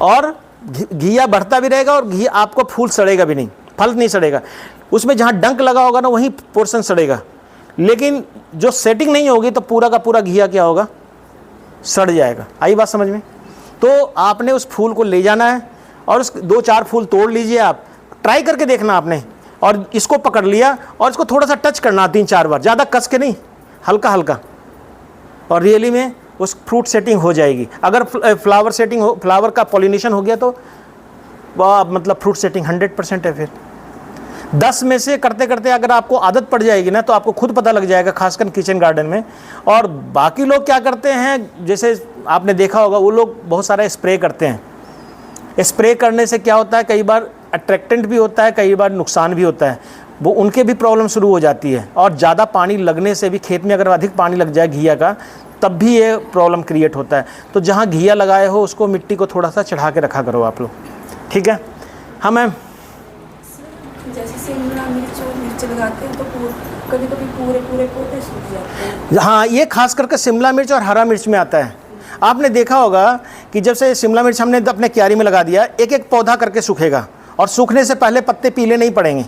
और घिया बढ़ता भी रहेगा और घी आपको फूल सड़ेगा भी नहीं, फल नहीं सड़ेगा, उसमें जहाँ डंक लगा होगा ना वहीं पोर्शन सड़ेगा, लेकिन जो सेटिंग नहीं होगी तो पूरा का पूरा घिया क्या होगा, सड़ जाएगा। आई बात समझ में? तो आपने उस फूल को ले जाना है और उस 2-4 फूल तोड़ लीजिए, आप ट्राई करके देखना आपने, और इसको पकड़ लिया और इसको थोड़ा सा टच करना 3-4 बार, ज़्यादा कस के नहीं, हल्का हल्का, और रियली में उस फ्रूट सेटिंग हो जाएगी। अगर फ्लावर सेटिंग हो, फ्लावर का पॉलिनेशन हो गया तो वाह, मतलब फ्रूट सेटिंग 100% है। फिर 10 में से करते करते अगर आपको आदत पड़ जाएगी ना तो आपको खुद पता लग जाएगा, खासकर किचन गार्डन में। और बाकी लोग क्या करते हैं, जैसे आपने देखा होगा, वो लोग बहुत सारा स्प्रे करते हैं। स्प्रे करने से क्या होता है, कई बार अट्रैक्टेंट भी होता है, कई बार नुकसान भी होता है, वो उनके भी प्रॉब्लम शुरू हो जाती है। और ज़्यादा पानी लगने से भी, खेत में अगर अधिक पानी लग जाए घिया का, तब भी ये प्रॉब्लम क्रिएट होता है। तो जहाँ घिया लगाए हो उसको मिट्टी को थोड़ा सा चढ़ा के रखा करो आप लोग, ठीक है? हाँ मैम। जैसे शिमला मिर्च और मिर्च लगाते हैं तो कभी कभी पूरे पौधे सूख जाते हैं। हाँ, ये खास करके शिमला मिर्च और हरा मिर्च में आता है। आपने देखा होगा कि जब से शिमला मिर्च हमने अपने क्यारी में लगा दिया, एक एक पौधा करके सूखेगा, और सूखने से पहले पत्ते पीले नहीं पड़ेंगे।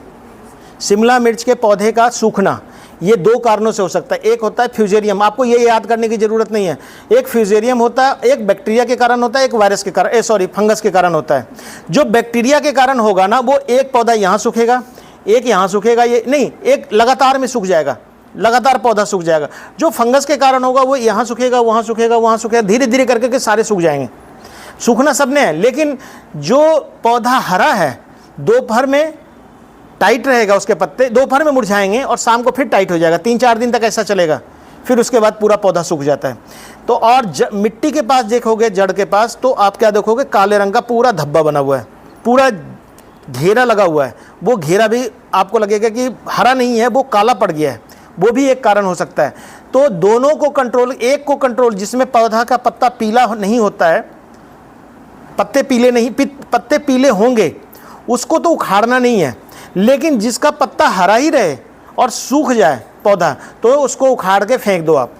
शिमला मिर्च के पौधे का सूखना ये 2 कारणों से हो सकता है। एक होता है फ्यूजेरियम, आपको ये याद करने की ज़रूरत नहीं है। एक फ्यूजेरियम होता है, एक बैक्टीरिया के कारण होता है, एक वायरस के कारण, फंगस के कारण होता है। जो बैक्टीरिया के कारण होगा ना, वो एक पौधा यहाँ सूखेगा, एक यहाँ सूखेगा, ये नहीं, एक लगातार में सूख जाएगा, लगातार पौधा सूख जाएगा। जो फंगस के कारण होगा वो यहाँ सूखेगा, वहाँ सूखेगा, वहाँ सूखेगा, धीरे धीरे करके सारे सूख जाएंगे। सूखना सबने है, लेकिन जो पौधा हरा है दोपहर में टाइट रहेगा, उसके पत्ते दोपहर में मुरझाएंगे और शाम को फिर टाइट हो जाएगा। 3-4 दिन तक ऐसा चलेगा, फिर उसके बाद पूरा पौधा सूख जाता है। तो और मिट्टी के पास देखोगे, जड़ के पास, तो आप क्या देखोगे, काले रंग का पूरा धब्बा बना हुआ है, पूरा घेरा लगा हुआ है। वो घेरा भी आपको लगेगा कि हरा नहीं है, वो काला पड़ गया है, वो भी एक कारण हो सकता है। तो दोनों को कंट्रोल, एक को कंट्रोल, जिसमें पौधा का पत्ता पीला नहीं होता है, पत्ते पीले नहीं, पत्ते पीले होंगे, उसको तो उखाड़ना नहीं है, लेकिन जिसका पत्ता हरा ही रहे और सूख जाए पौधा, तो उसको उखाड़ के फेंक दो आप,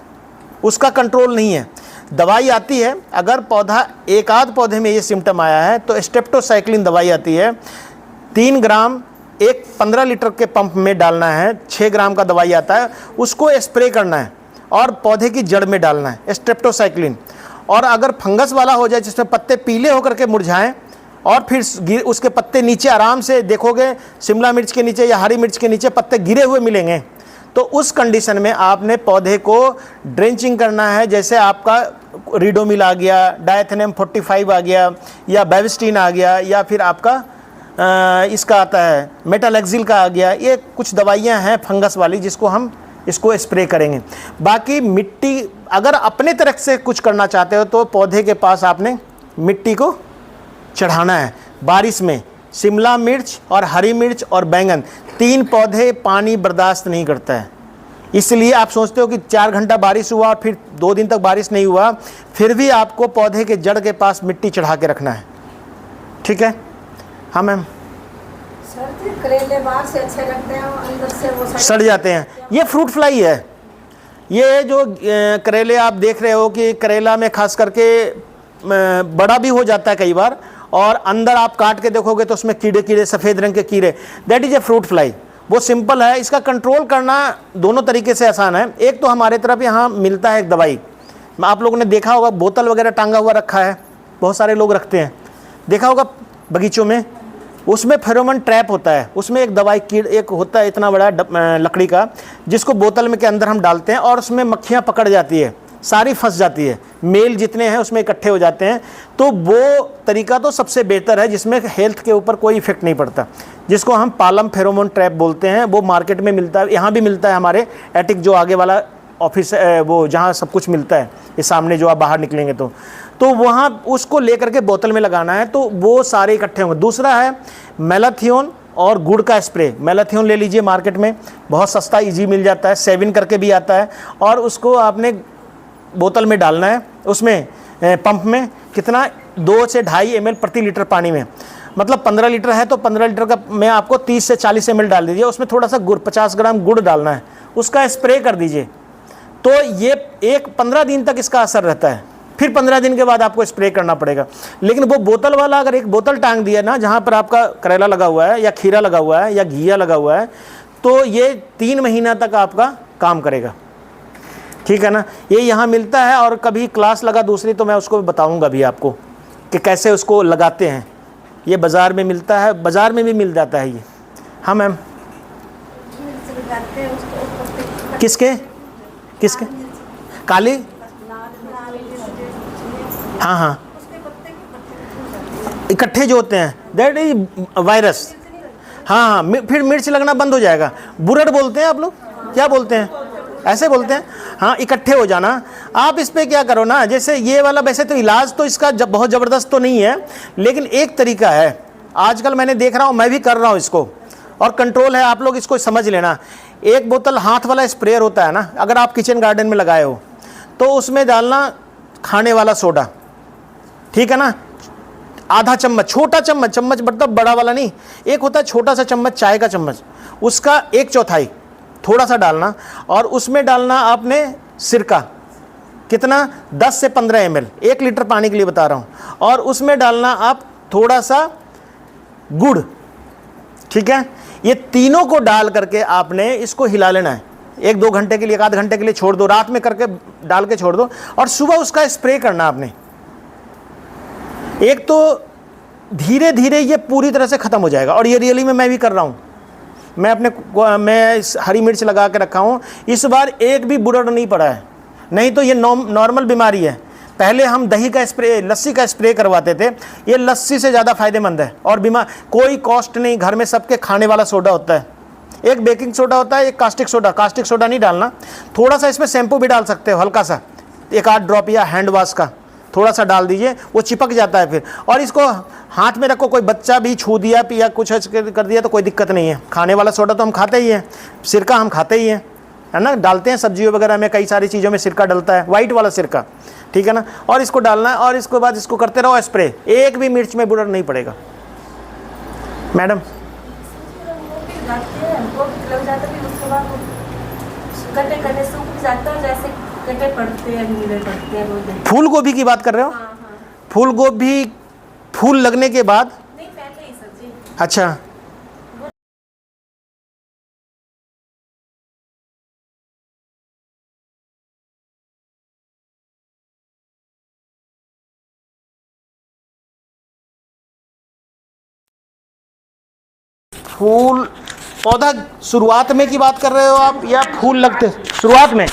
उसका कंट्रोल नहीं है। दवाई आती है, अगर पौधा, एक आध पौधे में ये सिम्टम आया है तो स्टेप्टोसाइक्लिन दवाई आती है, 3 ग्राम एक 15 लीटर के पंप में डालना है, 6 ग्राम का दवाई आता है, उसको स्प्रे करना है और पौधे की जड़ में डालना है स्टेप्टोसाइक्लिन। और अगर फंगस वाला हो जाए, जिसमें पत्ते पीले होकर के मुरझाएं और फिर उसके पत्ते नीचे आराम से देखोगे, शिमला मिर्च के नीचे या हरी मिर्च के नीचे पत्ते गिरे हुए मिलेंगे, तो उस कंडीशन में आपने पौधे को ड्रेंचिंग करना है। जैसे आपका रीडोमिल आ गया, डायथेनियम 45 आ गया, या बेविस्टीन आ गया, या फिर आपका इसका आता है मेटालेक्सिल का आ गया। ये कुछ दवाइयाँ हैं फंगस वाली, जिसको हम इसको स्प्रे करेंगे। बाकी मिट्टी, अगर अपने तरफ से कुछ करना चाहते हो तो पौधे के पास आपने मिट्टी को चढ़ाना है। बारिश में शिमला मिर्च और हरी मिर्च और बैंगन, 3 पौधे पानी बर्दाश्त नहीं करता है, इसलिए आप सोचते हो कि 4 घंटा बारिश हुआ और फिर 2 दिन तक बारिश नहीं हुआ, फिर भी आपको पौधे के जड़ के पास मिट्टी चढ़ा के रखना है, ठीक है? हाँ मैम। सर जी, करेले बाहर से अच्छे लगते हैं और अंदर से वो सड़ जाते हैं। ये फ्रूट फ्लाई है। ये जो करेले आप देख रहे हो कि करेला में खास करके बड़ा भी हो जाता है कई बार, और अंदर आप काट के देखोगे तो उसमें कीड़े कीड़े, सफ़ेद रंग के कीड़े, that is a fruit fly. वो सिंपल है, इसका कंट्रोल करना दोनों तरीके से आसान है। एक तो हमारे तरफ यहाँ मिलता है एक दवाई आप लोगों ने देखा होगा बोतल वगैरह टांगा हुआ रखा है, बहुत सारे लोग रखते हैं, देखा होगा बगीचों में, उसमें फेरोमोन ट्रैप होता है, उसमें एक दवाई कीड़ एक होता है इतना बड़ा लकड़ी का, जिसको बोतल में के अंदर हम डालते हैं और उसमें मक्खियाँ पकड़ जाती है, सारी फंस जाती है, मेल जितने हैं उसमें इकट्ठे हो जाते हैं। तो वो तरीका तो सबसे बेहतर है जिसमें हेल्थ के ऊपर कोई इफेक्ट नहीं पड़ता, जिसको हम पालम फेरोमोन ट्रैप बोलते हैं। वो मार्केट में मिलता है, यहाँ भी मिलता है, हमारे एटिक जो आगे वाला ऑफिस वो जहाँ सब कुछ मिलता है, ये सामने जो आप बाहर निकलेंगे तो वहाँ उसको लेकर के बोतल में लगाना है, तो वो सारे इकट्ठे होंगे। दूसरा है मेलाथियोन और गुड़ का स्प्रे। मेलाथियोन ले लीजिए, मार्केट में बहुत सस्ता इजी मिल जाता है, 7 करके भी आता है, और उसको आपने बोतल में डालना है, उसमें पंप में कितना 2 से 2.5 ml प्रति लीटर पानी में, मतलब 15 लीटर है तो 15 लीटर का में आपको 30 से 40 ml डाल दीजिए, उसमें थोड़ा सा गुड़ 50 ग्राम गुड़ डालना है, उसका स्प्रे कर दीजिए। तो ये 15 दिन तक इसका असर रहता है, फिर 15 दिन के बाद आपको स्प्रे करना पड़ेगा। लेकिन वो बोतल वाला अगर एक बोतल टांग दिया ना, जहाँ पर आपका करेला लगा हुआ है या खीरा लगा हुआ है या घिया लगा हुआ है, तो ये 3 महीना तक आपका काम करेगा, ठीक है ना। ये यहाँ मिलता है, और कभी क्लास लगा दूसरी तो मैं उसको बताऊँगा भी आपको कि कैसे उसको लगाते हैं। ये बाज़ार में मिलता है, बाज़ार में भी मिल जाता है ये। हाँ मैम, किसके किसके काली, हाँ हाँ, इकट्ठे जो होते हैं, दैट इज वायरस। हाँ हाँ, फिर मिर्च लगना बंद हो जाएगा। बुरड़ बोलते हैं आप लोग, क्या बोलते हैं, ऐसे बोलते हैं, हाँ, इकट्ठे हो जाना। आप इस पे क्या करो ना, जैसे ये वाला, वैसे तो इलाज तो इसका बहुत ज़बरदस्त तो नहीं है, लेकिन एक तरीका है आजकल मैंने देख रहा हूँ, मैं भी कर रहा हूँ इसको, और कंट्रोल है, आप लोग इसको समझ लेना। एक बोतल हाथ वाला स्प्रेयर होता है ना, अगर आप किचन गार्डन में लगाए हो तो उसमें डालना खाने वाला सोडा, ठीक है ना, आधा चम्मच, छोटा चम्मच, चम्मच मतलब बड़ा वाला नहीं, एक होता है छोटा सा चम्मच, चाय का चम्मच, उसका 1/4 थोड़ा सा डालना, और उसमें डालना आपने सिरका, कितना 10 से 15 ml, 1 लीटर पानी के लिए बता रहा हूँ, और उसमें डालना आप थोड़ा सा गुड़, ठीक है। ये तीनों को डाल करके आपने इसको हिला लेना है, 1-2 घंटे के लिए, 1 आध घंटे के लिए छोड़ दो, रात में करके डाल के छोड़ दो, और सुबह उसका स्प्रे करना आपने। एक तो धीरे धीरे ये पूरी तरह से ख़त्म हो जाएगा, और ये रियली में मैं भी कर रहा हूँ। मैं हरी मिर्च लगा के रखा हूँ, इस बार एक भी बुरड़ नहीं पड़ा है, नहीं तो ये नॉर्मल बीमारी है। पहले हम दही का स्प्रे, लस्सी का स्प्रे करवाते थे, ये लस्सी से ज़्यादा फायदेमंद है, और कोई कॉस्ट नहीं, घर में सबके खाने वाला सोडा होता है, एक बेकिंग सोडा होता है, एक कास्टिक सोडा नहीं डालना, थोड़ा सा इसमें शैम्पू भी डाल सकते हो, हल्का सा 1-8 ड्रॉप, या हैंड वॉश का थोड़ा सा डाल दीजिए, वो चिपक जाता है फिर, और इसको हाथ में रखो, कोई बच्चा भी छू दिया या कुछ कर दिया तो कोई दिक्कत नहीं है। खाने वाला सोडा तो हम खाते ही हैं, सिरका हम खाते ही हैं, है ना, डालते हैं सब्जियों वगैरह में, कई सारी चीज़ों में सिरका डलता है, वाइट वाला सिरका, ठीक है ना, और इसको डालना है, और इसके बाद इसको करते रहो स्प्रे, एक भी मिर्च में बुरड़ नहीं पड़ेगा। मैडम फूल गोभी की बात कर रहे हो? फूल गोभी फूल लगने के बाद, नहीं पहले ही सब्जी। अच्छा, फूल पौधा शुरुआत में की बात कर रहे हो आप, या फूल लगते शुरुआत में?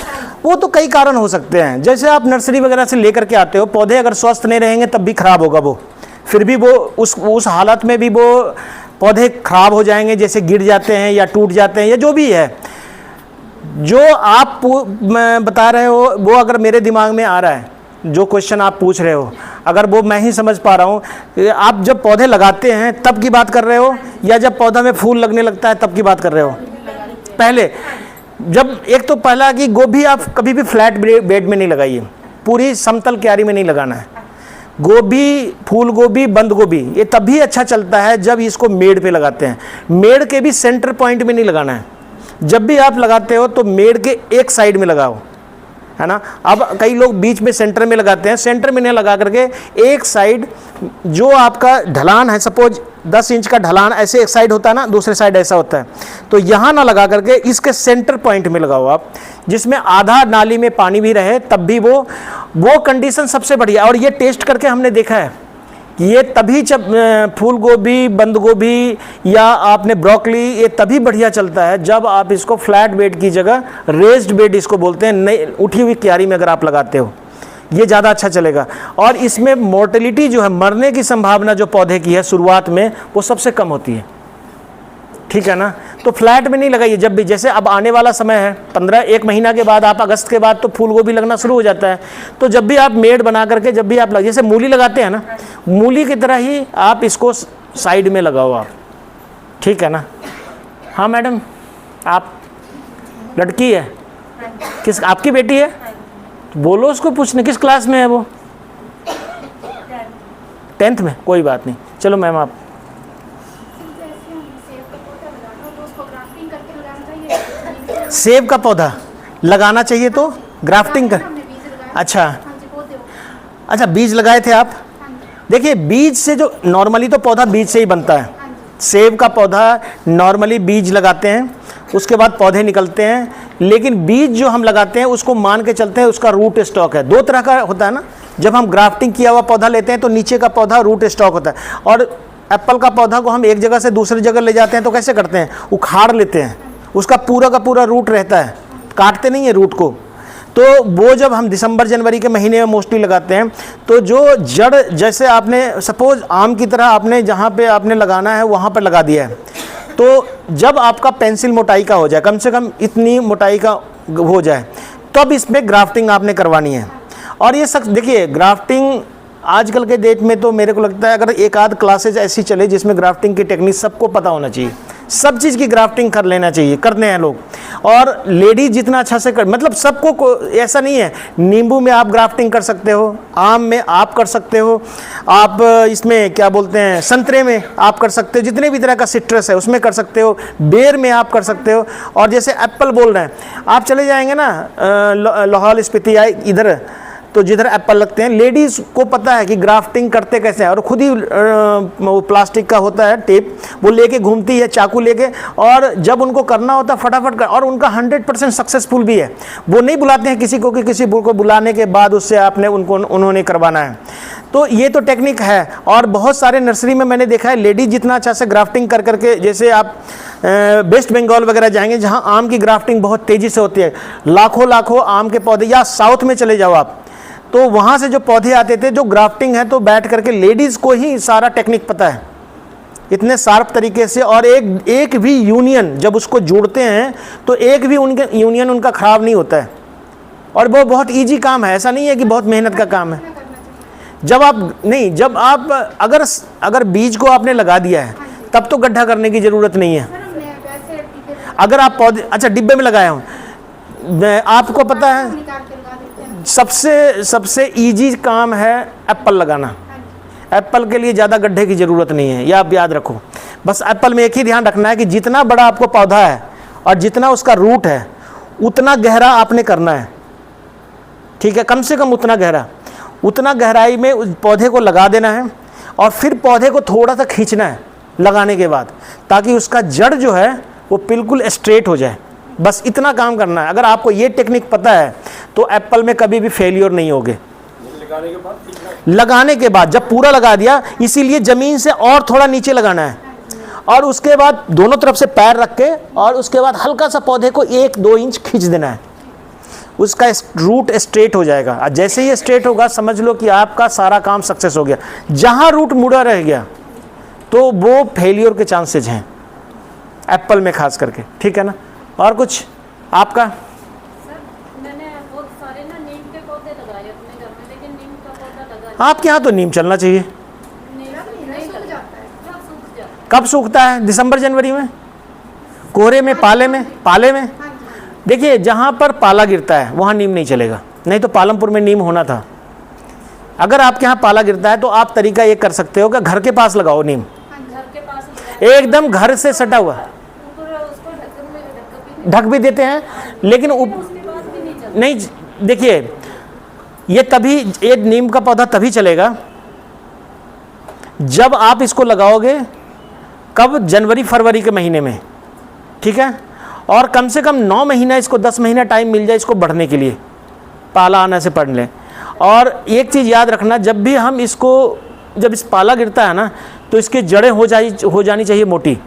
वो तो कई कारण हो सकते हैं, जैसे आप नर्सरी वगैरह से लेकर के आते हो, पौधे अगर स्वस्थ नहीं रहेंगे तब भी खराब होगा वो, फिर भी वो उस हालत में भी वो पौधे खराब हो जाएंगे, जैसे गिर जाते हैं या टूट जाते हैं या जो भी है। जो आप बता रहे हो वो अगर मेरे दिमाग में आ रहा है, जो क्वेश्चन आप पूछ रहे हो, अगर वो मैं ही समझ पा रहा हूँ, आप जब पौधे लगाते हैं तब की बात कर रहे हो, या जब पौधा में फूल लगने लगता है तब की बात कर रहे हो? पहले, जब एक तो पहला कि गोभी आप कभी भी फ्लैट बेड में नहीं लगाइए, पूरी समतल क्यारी में नहीं लगाना है। गोभी, फूल गोभी, बंद गोभी ये तभी अच्छा चलता है जब इसको मेड़ पे लगाते हैं। मेड़ के भी सेंटर पॉइंट में नहीं लगाना है, जब भी आप लगाते हो तो मेड़ के एक साइड में लगाओ, है ना। अब कई लोग बीच में सेंटर में लगाते हैं, सेंटर में नहीं लगा करके एक साइड जो आपका ढलान है, सपोज 10 इंच का ढलान ऐसे एक साइड होता है ना, दूसरे साइड ऐसा होता है, तो यहाँ ना लगा करके इसके सेंटर पॉइंट में लगाओ आप, जिसमें आधा नाली में पानी भी रहे, तब भी वो कंडीशन सबसे बढ़िया। और ये टेस्ट करके हमने देखा है कि ये तभी जब फूल गोभी, बंद गोभी या आपने ब्रोकली, ये तभी बढ़िया चलता है जब आप इसको फ्लैट बेड की जगह रेज्ड बेड इसको बोलते हैं, नई उठी हुई क्यारी में अगर आप लगाते हो, ये ज़्यादा अच्छा चलेगा। और इसमें मोर्टेलिटी जो है, मरने की संभावना जो पौधे की है शुरुआत में, वो सबसे कम होती है, ठीक है ना। तो फ्लैट में नहीं लगाइए। जब भी, जैसे अब आने वाला समय है 1 महीना के बाद, आप अगस्त के बाद तो फूल गोभी लगना शुरू हो जाता है, तो जब भी आप मेड़ बना करके जब भी आप जैसे मूली लगाते हैं ना, मूली की तरह ही आप इसको साइड में लगाओ आप, ठीक है ना। हाँ मैडम, आप लड़की है, किस आपकी बेटी है? बोलो उसको, पूछने किस क्लास में है वो? 10th में, कोई बात नहीं। चलो मैम आप, सेब का पौधा लगाना चाहिए तो ग्राफ्टिंग कर, अच्छा बीज लगाए थे आप। देखिए बीज से जो नॉर्मली तो पौधा बीज से ही बनता है, सेब का पौधा नॉर्मली बीज लगाते हैं, उसके बाद पौधे निकलते हैं, लेकिन बीज जो हम लगाते हैं उसको मान के चलते हैं उसका रूट स्टॉक है। 2 तरह का होता है ना, जब हम ग्राफ्टिंग किया हुआ पौधा लेते हैं तो नीचे का पौधा रूट स्टॉक होता है, और एप्पल का पौधा को हम एक जगह से दूसरी जगह ले जाते हैं तो कैसे करते हैं, उखाड़ लेते हैं, उसका पूरा का पूरा रूट रहता है, काटते नहीं है रूट को। तो वो जब हम दिसंबर जनवरी के महीने में मोस्टली लगाते हैं, तो जो जड़, जैसे आपने सपोज आम की तरह आपने जहाँ पे आपने लगाना है वहाँ पर लगा दिया है, तो जब आपका पेंसिल मोटाई का हो जाए, कम से कम इतनी मोटाई का हो जाए, तब इसमें ग्राफ्टिंग आपने करवानी है। और ये सब देखिए, ग्राफ्टिंग आजकल के डेट में तो मेरे को लगता है अगर एक आध क्लासेज ऐसी चले जिसमें ग्राफ्टिंग की टेक्निक सबको पता होना चाहिए, सब चीज़ की ग्राफ्टिंग कर लेना चाहिए, करते हैं लोग। और लेडीज जितना अच्छा से कर, मतलब सबको ऐसा नहीं है, नींबू में आप ग्राफ्टिंग कर सकते हो, आम में आप कर सकते हो, आप इसमें क्या बोलते हैं संतरे में आप कर सकते हो, जितने भी तरह का सिट्रस है उसमें कर सकते हो, बेर में आप कर सकते हो। और जैसे एप्पल बोल रहे हैं, आप चले जाएंगे ना लाहौल स्पीति या इधर, तो जिधर एप्पल लगते हैं, लेडीज़ को पता है कि ग्राफ्टिंग करते कैसे हैं, और खुद ही वो प्लास्टिक का होता है टेप, वो लेके घूमती है चाकू लेके, और जब उनको करना होता है फटाफट कर, और उनका 100% सक्सेसफुल भी है। वो नहीं बुलाते हैं किसी को कि किसी को बुलाने के बाद उससे आपने उन्होंने करवाना है। तो ये तो टेक्निक है। और बहुत सारे नर्सरी में मैंने देखा है लेडीज जितना अच्छा से ग्राफ्टिंग कर करके, जैसे आप वेस्ट बंगाल वगैरह जाएंगे जहाँ आम की ग्राफ्टिंग बहुत तेज़ी से होती है, लाखों आम के पौधे, या साउथ में चले जाओ आप, तो वहाँ से जो पौधे आते थे जो ग्राफ्टिंग है, तो बैठ करके लेडीज़ को ही सारा टेक्निक पता है इतने शार्प तरीके से। और एक भी यूनियन जब उसको जोड़ते हैं तो एक भी उनके यूनियन उनका ख़राब नहीं होता है, और वो बहुत इजी काम है, ऐसा नहीं है कि बहुत मेहनत का काम है। जब आप अगर बीज को आपने लगा दिया है तब तो गड्ढा करने की ज़रूरत नहीं है। अगर आप पौधे, अच्छा डिब्बे में लगाया हूँ, आपको पता है सबसे इजी काम है एप्पल लगाना। एप्पल के लिए ज़्यादा गड्ढे की ज़रूरत नहीं है, यह आप याद रखो। बस एप्पल में एक ही ध्यान रखना है कि जितना बड़ा आपको पौधा है और जितना उसका रूट है उतना गहरा आपने करना है, ठीक है, कम से कम उतना गहराई में उस पौधे को लगा देना है, और फिर पौधे को थोड़ा सा खींचना है लगाने के बाद, ताकि उसका जड़ जो है वो बिल्कुल स्ट्रेट हो जाए। बस इतना काम करना है। अगर आपको ये टेक्निक पता है तो एप्पल में कभी भी फेलियर नहीं होगे। लगाने के बाद जब पूरा लगा दिया, इसीलिए ज़मीन से और थोड़ा नीचे लगाना है, और उसके बाद दोनों तरफ से पैर रख के, और उसके बाद हल्का सा पौधे को 1-2 इंच खींच देना है, उसका रूट स्ट्रेट हो जाएगा। और जैसे ही स्ट्रेट होगा समझ लो कि आपका सारा काम सक्सेस हो गया। जहाँ रूट मुड़ा रह गया तो वो फेलियर के चांसेज हैं एप्पल में खास करके, ठीक है ना। और कुछ आपका? मैंने बहुत सारे ना नीम के पौधे लगाए अपने घर में, लेकिन नीम का पौधा लगा आपके यहाँ तो नीम चलना चाहिए। नहीं सूख जाता है, सूख जाता है। कब सूखता है? दिसंबर जनवरी में, कोहरे में, पाले में। देखिए जहाँ पर पाला गिरता है वहाँ नीम नहीं चलेगा, नहीं तो पालमपुर में नीम होना था। अगर आपके यहाँ पाला गिरता है तो आप तरीका ये कर सकते हो कि घर के पास लगाओ नीम, घर के पास एकदम घर से सटा हुआ। ढक भी देते हैं, लेकिन नहीं, देखिए ये नीम का पौधा तभी चलेगा जब आप इसको लगाओगे, कब, जनवरी फरवरी के महीने में, ठीक है। और कम से कम 9 महीना इसको, 10 महीना टाइम मिल जाए इसको बढ़ने के लिए, पाला आने से पढ़ लें। और एक चीज़ याद रखना, जब भी हम इसको, जब इस पाला गिरता है ना, तो इसकी जड़ें हो जानी चाहिए मोटी।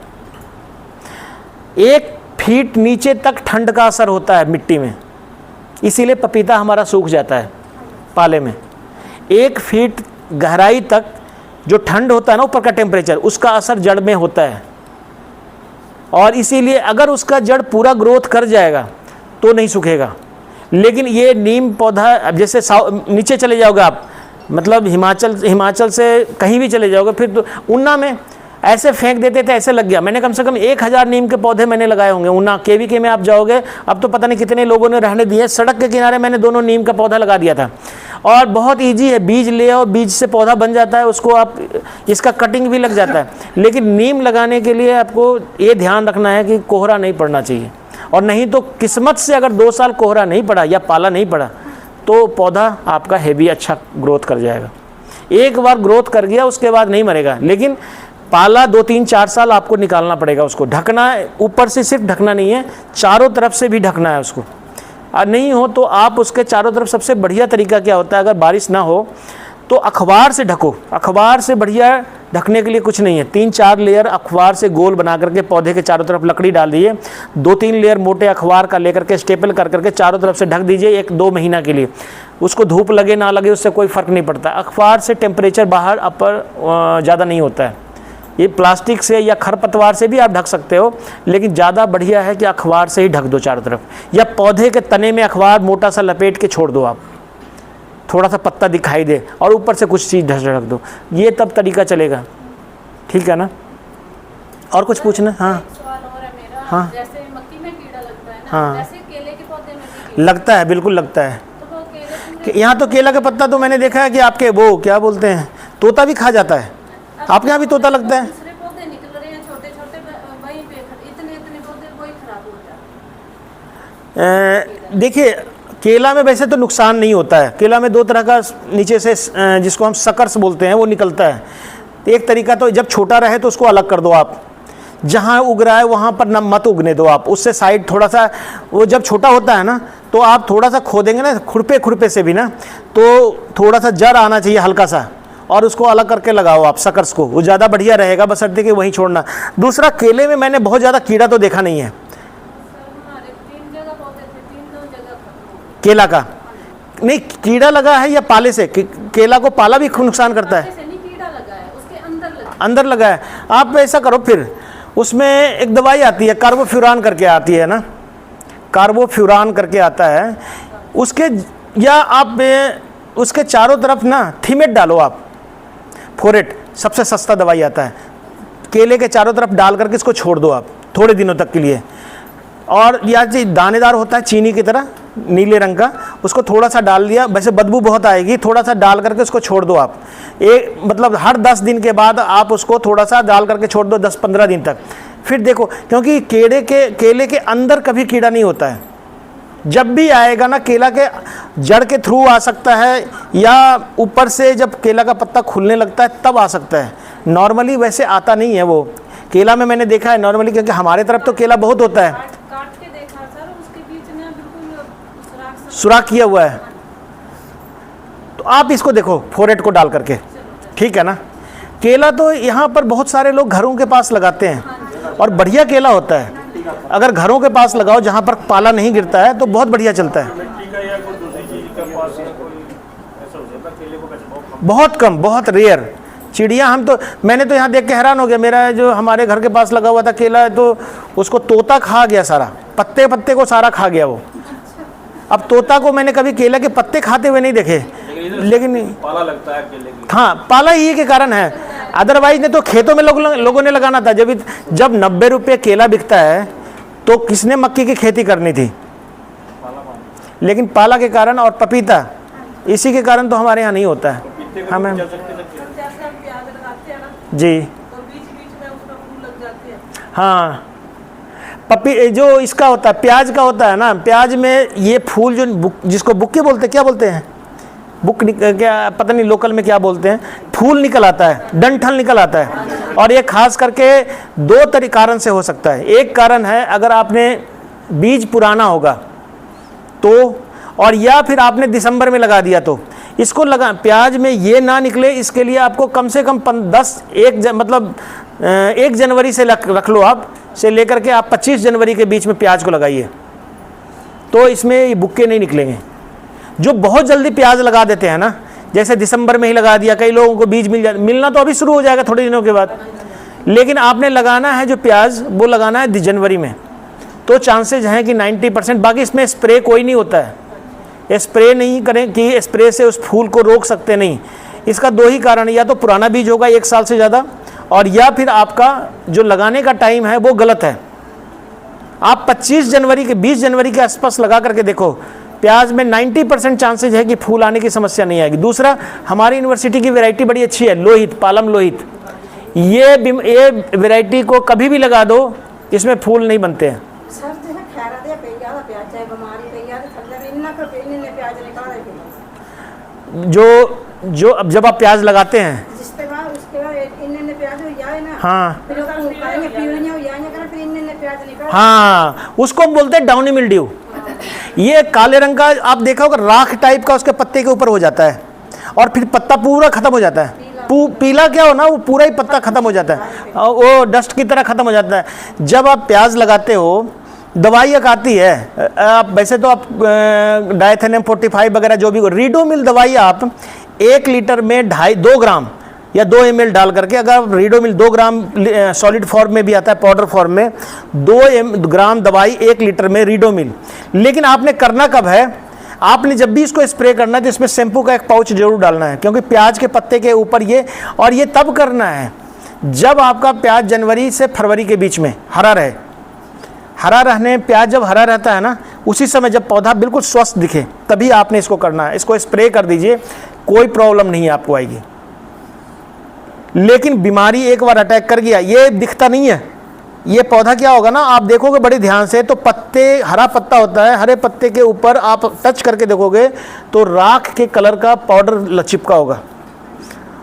1 फीट नीचे तक ठंड का असर होता है मिट्टी में, इसीलिए पपीता हमारा सूख जाता है पाले में। 1 फीट गहराई तक जो ठंड होता है ना, ऊपर का टेम्परेचर, उसका असर जड़ में होता है। और इसीलिए अगर उसका जड़ पूरा ग्रोथ कर जाएगा तो नहीं सूखेगा। लेकिन ये नीम पौधा, अब जैसे नीचे चले जाओगे आप, मतलब हिमाचल से कहीं भी चले जाओगे, फिर तो ऊना में ऐसे फेंक देते थे, ऐसे लग गया। मैंने कम से कम 1000 नीम के पौधे मैंने लगाए होंगे ऊना। केवीके में आप जाओगे, अब तो पता नहीं कितने लोगों ने रहने दिए। सड़क के किनारे मैंने दोनों नीम का पौधा लगा दिया था। और बहुत ईजी है, बीज ले आओ, बीज से पौधा बन जाता है, उसको आप, इसका कटिंग भी लग जाता है। लेकिन नीम लगाने के लिए आपको ये ध्यान रखना है कि कोहरा नहीं पड़ना चाहिए। और नहीं तो किस्मत से अगर 2 साल कोहरा नहीं पड़ा या पाला नहीं पड़ा तो पौधा आपका हेवी अच्छा ग्रोथ कर जाएगा। एक बार ग्रोथ कर गया उसके बाद नहीं मरेगा। लेकिन पाला 2, 3, 4 साल आपको निकालना पड़ेगा। उसको ढकना, ऊपर से सिर्फ ढकना नहीं है, चारों तरफ से भी ढकना है उसको। और नहीं हो तो आप उसके चारों तरफ, सबसे बढ़िया तरीका क्या होता है, अगर बारिश ना हो तो अखबार से ढको। अखबार से बढ़िया ढकने के लिए कुछ नहीं है। 3-4 लेयर अखबार से गोल बना करके पौधे के चारों तरफ लकड़ी डाल दीजिए। 2-3 लेयर मोटे अखबार का लेकर के स्टेपल कर करके चारों तरफ से ढक दीजिए 1-2 महीना के लिए। उसको धूप लगे ना लगे उससे कोई फ़र्क नहीं पड़ता। अखबार से टेम्परेचर बाहर अपर ज़्यादा नहीं होता है। ये प्लास्टिक से या खरपतवार से भी आप ढक सकते हो, लेकिन ज़्यादा बढ़िया है कि अखबार से ही ढक दो चारों तरफ। या पौधे के तने में अखबार मोटा सा लपेट के छोड़ दो आप, थोड़ा सा पत्ता दिखाई दे, और ऊपर से कुछ चीज़ ढक दो। ये तब तरीका चलेगा, ठीक है ना। और कुछ पूछना? हाँ एक सवाल और है मेरा। हाँ। जैसे मक्की में कीड़ा लगता है ना, हाँ। वैसे केले के पौधे में भी कीड़ा लगता है, बिल्कुल लगता है। तो वो केले पूरे यहाँ तो केला का पत्ता तो मैंने देखा है कि आपके वो क्या बोलते हैं, तोता भी खा जाता है। आपके यहाँ भी तोता लगता है? दूसरे पौधे निकल रहे हैं छोटे छोटे, वहीं पे इतने पौधे वही खराब हो जाते हैं। देखिए, केला में वैसे तो नुकसान नहीं होता है। केला में 2 तरह का नीचे से जिसको हम सकर्स बोलते हैं वो निकलता है। एक तरीका तो जब छोटा रहे तो उसको अलग कर दो आप, जहाँ उग रहा है वहाँ पर न मत उगने दो आप, उससे साइड थोड़ा सा। वो जब छोटा होता है ना तो आप थोड़ा सा खोदेंगे ना खुरपे से भी ना, तो थोड़ा सा जड़ आना चाहिए हल्का सा, और उसको अलग करके लगाओ आप सकर्स को, वो ज़्यादा बढ़िया रहेगा। बशर्ते कि वहीं छोड़ना। दूसरा, केले में मैंने बहुत ज़्यादा कीड़ा तो देखा नहीं है। हमारे 3 जगह पौधे थे, 3 जगह खत्म। केला का नहीं कीड़ा लगा है या पाले से? केला को पाला भी नुकसान करता है? ऐसे नहीं कीड़ा लगा है, उसके अंदर अंदर लगा है। आप ऐसा करो, फिर उसमें एक दवाई आती है, कार्बोफ्यूरान करके आती है ना, कार्बोफ्यूरान करके आता है उसके, या आप उसके चारों तरफ ना थीमेट डालो आप, फोरेट सबसे सस्ता दवाई आता है। केले के चारों तरफ डाल करके इसको छोड़ दो आप थोड़े दिनों तक के लिए। और यह चीज़ दानेदार होता है चीनी की तरह, नीले रंग का, उसको थोड़ा सा डाल दिया, वैसे बदबू बहुत आएगी, थोड़ा सा डाल करके उसको छोड़ दो आप। मतलब हर 10 दिन के बाद आप उसको थोड़ा सा डाल करके छोड़ दो, 10-15 दिन तक। फिर देखो, क्योंकि केले के अंदर कभी कीड़ा नहीं होता है। जब भी आएगा ना, केला के जड़ के थ्रू आ सकता है, या ऊपर से जब केला का पत्ता खुलने लगता है तब आ सकता है। नॉर्मली वैसे आता नहीं है वो। केला में मैंने देखा है नॉर्मली, क्योंकि हमारे तरफ तो केला बहुत होता है। काट के देखा सर, उसके बीच में बिल्कुल सुराख किया हुआ है। तो आप इसको देखो फोरेट को डाल करके, ठीक है ना। केला तो यहाँ पर बहुत सारे लोग घरों के पास लगाते हैं और बढ़िया केला होता है। अगर घरों के पास लगाओ जहाँ पर पाला नहीं गिरता है तो बहुत बढ़िया चलता है। मिट्टी का या कोई दूसरी चीज का पास या कोई ऐसा हो जाता है, केले को कैसे बहुत कम। बहुत कम, बहुत रेयर। चिड़िया, मैंने तो यहाँ देख के हैरान हो गया। मेरा जो हमारे घर के पास लगा हुआ था केला, तो उसको तोता खा गया सारा, पत्ते को सारा खा गया वो। अब तोता को मैंने कभी केला के पत्ते खाते हुए नहीं देखे, लेकिन पाला लगता है केले की। हाँ, पाला ही के कारण है। अदरवाइज ने तो खेतों में लोगों ने लगाना था। जब 90 रुपये केला बिकता है तो किसने मक्की की खेती करनी थी? लेकिन पाला के कारण, और पपीता, इसी के कारण तो हमारे यहाँ नहीं होता है। हमें जैसे हम प्याज लगाते हैं ना, जी तो बीच बीच में उसका फूल लग जाते हैं। हाँ, पपी जो इसका होता है प्याज का होता है ना, प्याज में ये फूल जो जिसको बुक्के बोलते हैं, क्या बोलते हैं क्या पता नहीं लोकल में क्या बोलते हैं, फूल निकल आता है, डंठल निकल आता है। और ये खास करके दो कारण से हो सकता है। एक कारण है अगर आपने बीज पुराना होगा तो, और या फिर आपने दिसंबर में लगा दिया तो इसको लगा प्याज में ये ना निकले, इसके लिए आपको कम से कम 1 जनवरी से रख लो आप, से लेकर के आप 25 जनवरी के बीच में प्याज को लगाइए, तो इसमें ये बुक्के नहीं निकलेंगे। जो बहुत जल्दी प्याज लगा देते हैं ना, जैसे दिसंबर में ही लगा दिया, कई लोगों को बीज मिलना तो अभी शुरू हो जाएगा थोड़े दिनों के बाद, लेकिन आपने लगाना है जो प्याज वो लगाना है जनवरी में, तो चांसेज हैं कि 90%। बाकी इसमें स्प्रे कोई नहीं होता है, स्प्रे नहीं करें कि स्प्रे से उस फूल को रोक सकते नहीं। इसका 2 ही कारण, या तो पुराना बीज होगा 1 साल से ज़्यादा, और या फिर आपका जो लगाने का टाइम है वो गलत है। आप 25 जनवरी के 20 जनवरी के आसपास लगा करके देखो, प्याज में 90% चांसेज है कि फूल आने की समस्या नहीं आएगी। दूसरा, हमारी यूनिवर्सिटी की वैरायटी बड़ी अच्छी है, लोहित, पालम लोहित, ये वैरायटी को कभी भी लगा दो, इसमें फूल नहीं बनते हैं। सर जो है खैरा दे पे ज्यादा प्याज चाहे बीमारी पे ज्यादा थल्ले इन्ना का पे इन्ने प्याज निकाले के जो अब जब आप प्याज लगाते हैं जिसके बाद उसके बाद इन्ने प्याज हो जाए ना, हाँ फिर उसको करेंगे पीड़ियां हो जाएंगे कर फिर इन्ने प्याज निकाल, हाँ, उसको हम बोलते हैं डाउनी मिल्ड्यू। ये काले रंग का आप देखा होगा, राख टाइप का उसके पत्ते के ऊपर हो जाता है, और फिर पत्ता पूरा खत्म हो जाता है। पीला क्या हो ना, वो पूरा ही पत्ता खत्म हो जाता है, वो डस्ट की तरह खत्म हो जाता है। जब आप प्याज लगाते हो, दवाई एक आती है, आप वैसे तो आप डायथेनियम 45 वगैरह जो भी, रीडोमिल दवाई आप 1 लीटर में 2 ग्राम या 2 ml डाल करके, अगर आप रीडोमिल 2 ग्राम सॉलिड फॉर्म में भी आता है, पाउडर फॉर्म में, 2 ग्राम दवाई 1 लीटर में रीडोमिल। लेकिन आपने करना कब है, आपने जब भी इसको स्प्रे करना है तो इसमें शैम्पू का एक पाउच जरूर डालना है, क्योंकि प्याज के पत्ते के ऊपर ये, और ये तब करना है जब आपका प्याज जनवरी से फरवरी के बीच में हरा रहे। हरा रहने, प्याज जब हरा रहता है ना, उसी समय जब पौधा बिल्कुल स्वस्थ दिखे, तभी आपने इसको करना है। इसको स्प्रे कर दीजिए, कोई प्रॉब्लम नहीं आपको आएगी। लेकिन बीमारी एक बार अटैक कर गया, ये दिखता नहीं है, ये पौधा क्या होगा ना, आप देखोगे बड़े ध्यान से तो पत्ते, हरा पत्ता होता है, हरे पत्ते के ऊपर आप टच करके देखोगे तो राख के कलर का पाउडर चिपका होगा,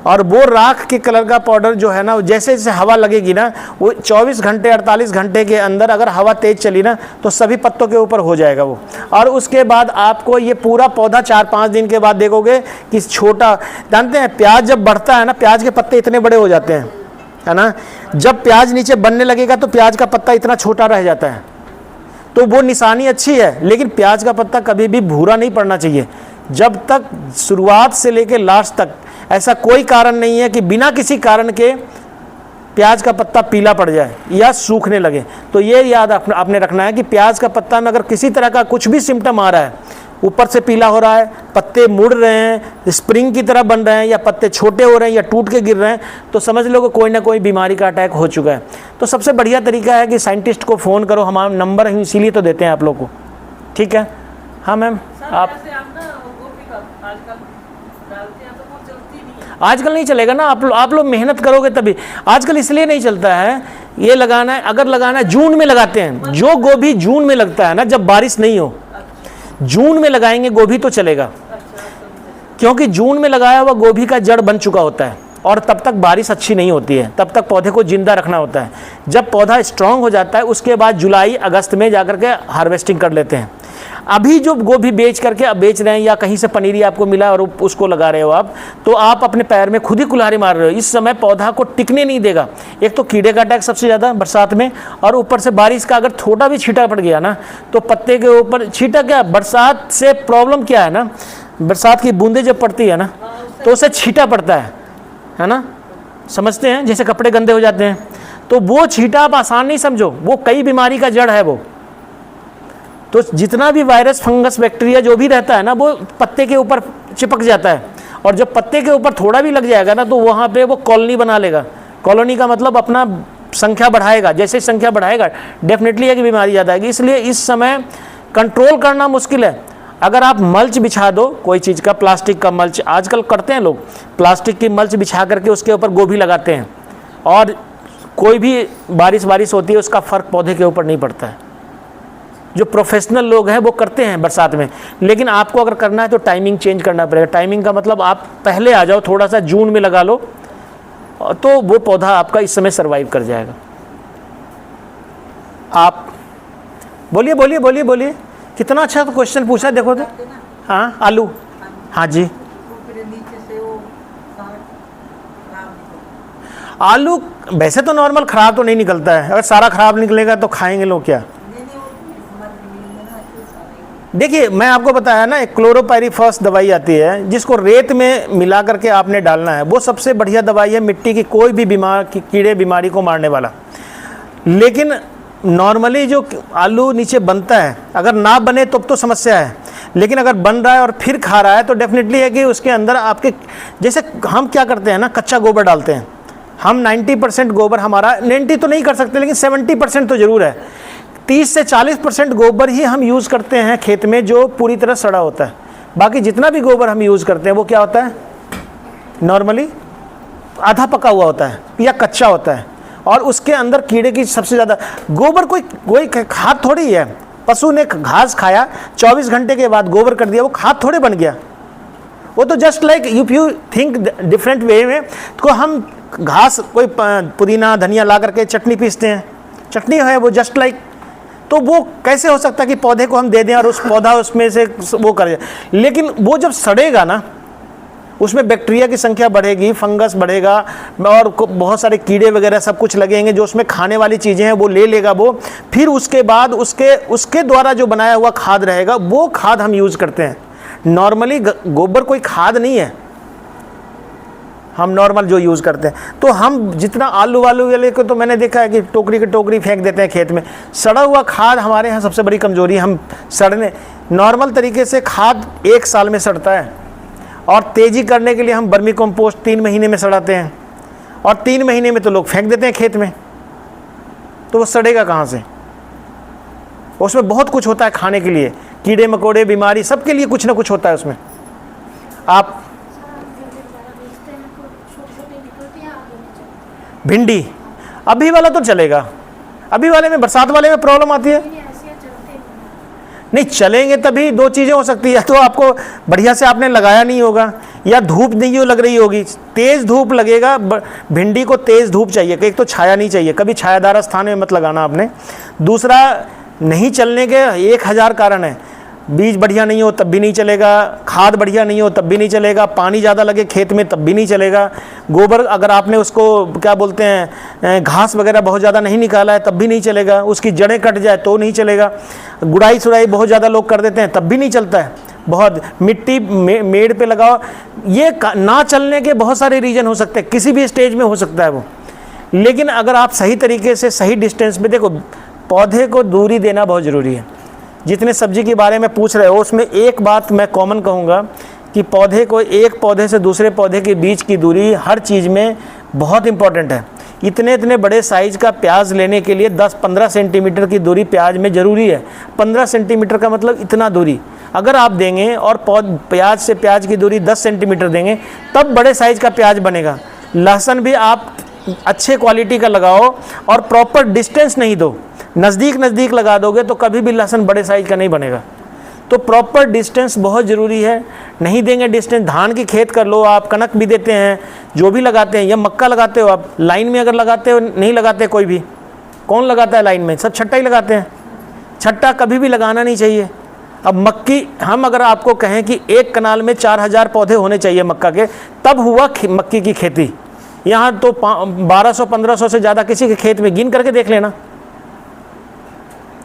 और वो राख के कलर का पाउडर जो है ना, जैसे जैसे हवा लगेगी ना, वो 24 घंटे 48 घंटे के अंदर अगर हवा तेज चली ना, तो सभी पत्तों के ऊपर हो जाएगा वो। और उसके बाद आपको ये पूरा पौधा 4-5 दिन के बाद देखोगे कि छोटा, जानते हैं प्याज जब बढ़ता है ना, प्याज के पत्ते इतने बड़े हो जाते हैं, है ना। जब प्याज नीचे बनने लगेगा तो प्याज का पत्ता इतना छोटा रह जाता है, तो वो निशानी अच्छी है। लेकिन प्याज का पत्ता कभी भी भूरा नहीं पड़ना चाहिए, जब तक शुरुआत से लेकर लास्ट तक ऐसा कोई कारण नहीं है कि बिना किसी कारण के प्याज का पत्ता पीला पड़ जाए या सूखने लगे। तो ये याद आपने रखना है कि प्याज का पत्ता में अगर किसी तरह का कुछ भी सिम्टम आ रहा है, ऊपर से पीला हो रहा है, पत्ते मुड़ रहे हैं, स्प्रिंग की तरह बन रहे हैं, या पत्ते छोटे हो रहे हैं या टूट के गिर रहे हैं, तो समझ लो कि कोई ना कोई बीमारी का अटैक हो चुका है। तो सबसे बढ़िया तरीका है कि साइंटिस्ट को फ़ोन करो, हमारा नंबर इसीलिए तो देते हैं आप लोग को, ठीक है। हाँ मैम, आप आजकल नहीं चलेगा ना, आप लोग मेहनत करोगे तभी। आजकल इसलिए नहीं चलता है, ये लगाना है, अगर लगाना है जून में लगाते हैं, जो गोभी जून में लगता है ना, जब बारिश नहीं हो, जून में लगाएंगे गोभी तो चलेगा, क्योंकि जून में लगाया हुआ गोभी का जड़ बन चुका होता है, और तब तक बारिश अच्छी नहीं होती है, तब तक पौधे को जिंदा रखना होता है। जब पौधा स्ट्रांग हो जाता है, उसके बाद जुलाई अगस्त में जाकर के हार्वेस्टिंग कर लेते हैं। अभी जो गोभी बेच करके अब बेच रहे हैं, या कहीं से पनीरी आपको मिला और उसको लगा रहे हो आप, तो आप अपने पैर में खुद ही कुल्हाड़ी मार रहे हो। इस समय पौधा को टिकने नहीं देगा। एक तो कीड़े का अटैक सबसे ज़्यादा बरसात में, और ऊपर से बारिश का अगर थोड़ा भी छींटा पड़ गया ना, तो पत्ते के ऊपर छींटा, क्या बरसात से प्रॉब्लम क्या है ना, बरसात की बूंदें जब पड़ती है ना, तो उससे छींटा पड़ता है ना, समझते हैं, जैसे कपड़े गंदे हो जाते हैं, तो वो छींटा आप आसान नहीं समझो, वो कई बीमारी का जड़ है वो। तो जितना भी वायरस, फंगस, बैक्टीरिया जो भी रहता है ना, वो पत्ते के ऊपर चिपक जाता है, और जब पत्ते के ऊपर थोड़ा भी लग जाएगा ना, तो वहाँ पे वो कॉलोनी बना लेगा। कॉलोनी का मतलब अपना संख्या बढ़ाएगा, जैसे संख्या बढ़ाएगा डेफिनेटली है कि बीमारी ज़्यादा आएगी। इसलिए इस समय कंट्रोल करना मुश्किल है। अगर आप मल्च बिछा दो कोई चीज़ का, प्लास्टिक का मल्च आजकल करते हैं लोग, प्लास्टिक की मल्च बिछा करके उसके ऊपर गोभी लगाते हैं, और कोई भी बारिश होती है उसका फ़र्क पौधे के ऊपर नहीं पड़ता है। जो प्रोफेशनल लोग हैं वो करते हैं बरसात में, लेकिन आपको अगर करना है तो टाइमिंग चेंज करना पड़ेगा। टाइमिंग का मतलब आप पहले आ जाओ, थोड़ा सा जून में लगा लो, तो वो पौधा आपका इस समय सर्वाइव कर जाएगा। आप बोलिए बोलिए बोलिए बोलिए, कितना अच्छा तो क्वेश्चन पूछा है, देखो तो। हाँ, आलू, हाँ जी, आलू वैसे तो नॉर्मल ख़राब तो नहीं निकलता है, अगर सारा ख़राब निकलेगा तो खाएंगे लोग क्या। देखिए मैं आपको बताया ना, एक क्लोरोपाइरीफॉस दवाई आती है जिसको रेत में मिला करके आपने डालना है, वो सबसे बढ़िया दवाई है मिट्टी की कोई भी कीड़े बीमारी को मारने वाला। लेकिन नॉर्मली जो आलू नीचे बनता है, अगर ना बने तो समस्या है, लेकिन अगर बन रहा है और फिर खा रहा है तो डेफिनेटली है कि उसके अंदर आपके, जैसे हम क्या करते हैं ना, कच्चा गोबर डालते हैं हम। 90% गोबर हमारा, 90 तो नहीं कर सकते लेकिन 70% तो ज़रूर है। 30 से 40% गोबर ही हम यूज़ करते हैं खेत में जो पूरी तरह सड़ा होता है। बाकी जितना भी गोबर हम यूज़ करते हैं वो क्या होता है, नॉर्मली आधा पका हुआ होता है या कच्चा होता है, और उसके अंदर कीड़े की सबसे ज़्यादा। गोबर कोई खाद थोड़ी है। पशु ने घास खाया, 24 घंटे के बाद गोबर कर दिया, वो खाद थोड़े बन गया। वो तो just like if you think different way में, तो हम घास, कोई पुदीना धनिया ला करके चटनी पीसते हैं, चटनी है वो, जस्ट लाइक। तो वो कैसे हो सकता है कि पौधे को हम दे दें और उस पौधा उसमें से वो कर जाए। लेकिन वो जब सड़ेगा ना, उसमें बैक्टीरिया की संख्या बढ़ेगी, फंगस बढ़ेगा, और बहुत सारे कीड़े वगैरह सब कुछ लगेंगे, जो उसमें खाने वाली चीज़ें हैं वो ले लेगा वो। फिर उसके बाद उसके द्वारा जो बनाया हुआ खाद रहेगा वो खाद हम यूज़ करते हैं। नॉर्मली गोबर कोई खाद नहीं है, हम नॉर्मल जो यूज़ करते हैं। तो हम जितना आलू वाले को, तो मैंने देखा है कि टोकरी की टोकरी फेंक देते हैं खेत में। सड़ा हुआ खाद हमारे यहाँ सबसे बड़ी कमज़ोरी, हम सड़ने, नॉर्मल तरीके से खाद 1 साल में सड़ता है, और तेज़ी करने के लिए हम वर्मी कंपोस्ट 3 महीने में सड़ाते हैं, और 3 महीने में तो लोग फेंक देते हैं खेत में। तो वो सड़ेगा कहाँ से? उसमें बहुत कुछ होता है खाने के लिए, कीड़े मकोड़े, बीमारी, सबके लिए कुछ ना कुछ होता है उसमें। आप भिंडी, अभी वाला तो चलेगा, अभी वाले में, बरसात वाले में प्रॉब्लम आती है। नहीं चलेंगे तभी 2 चीज़ें हो सकती है, या तो आपको बढ़िया से आपने लगाया नहीं होगा, या धूप नहीं लग रही होगी। तेज़ धूप लगेगा, भिंडी को तेज़ धूप चाहिए, एक तो छाया नहीं चाहिए, कभी छायादार स्थान में मत लगाना आपने। दूसरा, नहीं चलने के 1000 कारण है। बीज बढ़िया नहीं हो तब भी नहीं चलेगा, खाद बढ़िया नहीं हो तब भी नहीं चलेगा, पानी ज़्यादा लगे खेत में तब भी नहीं चलेगा, गोबर अगर आपने उसको क्या बोलते हैं, घास वगैरह बहुत ज़्यादा नहीं निकाला है तब भी नहीं चलेगा, उसकी जड़ें कट जाए तो नहीं चलेगा, गुड़ाई सुड़ाई बहुत ज़्यादा लोग कर देते हैं तब भी नहीं चलता है। बहुत मिट्टी मेड़ पे लगाओ, ये ना चलने के बहुत सारे रीज़न हो सकते हैं, किसी भी स्टेज में हो सकता है वो। लेकिन अगर आप सही तरीके से सही डिस्टेंस में, देखो पौधे को दूरी देना बहुत ज़रूरी है। जितने सब्जी के बारे में पूछ रहे हो उसमें एक बात मैं कॉमन कहूँगा कि पौधे को, एक पौधे से दूसरे पौधे के बीच की दूरी हर चीज़ में बहुत इम्पॉर्टेंट है। इतने बड़े साइज़ का प्याज लेने के लिए 10-15 सेंटीमीटर की दूरी प्याज में ज़रूरी है। 15 सेंटीमीटर का मतलब इतना दूरी अगर आप देंगे, और प्याज से प्याज की दूरी 10 सेंटीमीटर देंगे, तब बड़े साइज़ का प्याज बनेगा। लहसुन भी आप अच्छे क्वालिटी का लगाओ और प्रॉपर डिस्टेंस नहीं दो, नज़दीक लगा दोगे तो कभी भी लहसुन बड़े साइज़ का नहीं बनेगा। तो प्रॉपर डिस्टेंस बहुत ज़रूरी है। नहीं देंगे डिस्टेंस, धान की खेत कर लो आप, कनक भी देते हैं, जो भी लगाते हैं, या मक्का लगाते हो आप, लाइन में अगर लगाते हो, नहीं लगाते कोई भी, कौन लगाता है लाइन में, सब छट्टा ही लगाते हैं। छट्टा कभी भी लगाना नहीं चाहिए। अब मक्की, हम अगर आपको कहें कि एक कनाल में 4000 पौधे होने चाहिए मक्का के, तब हुआ मक्की की खेती। यहाँ तो 1200-1500 से ज़्यादा किसी के खेत में गिन करके देख लेना,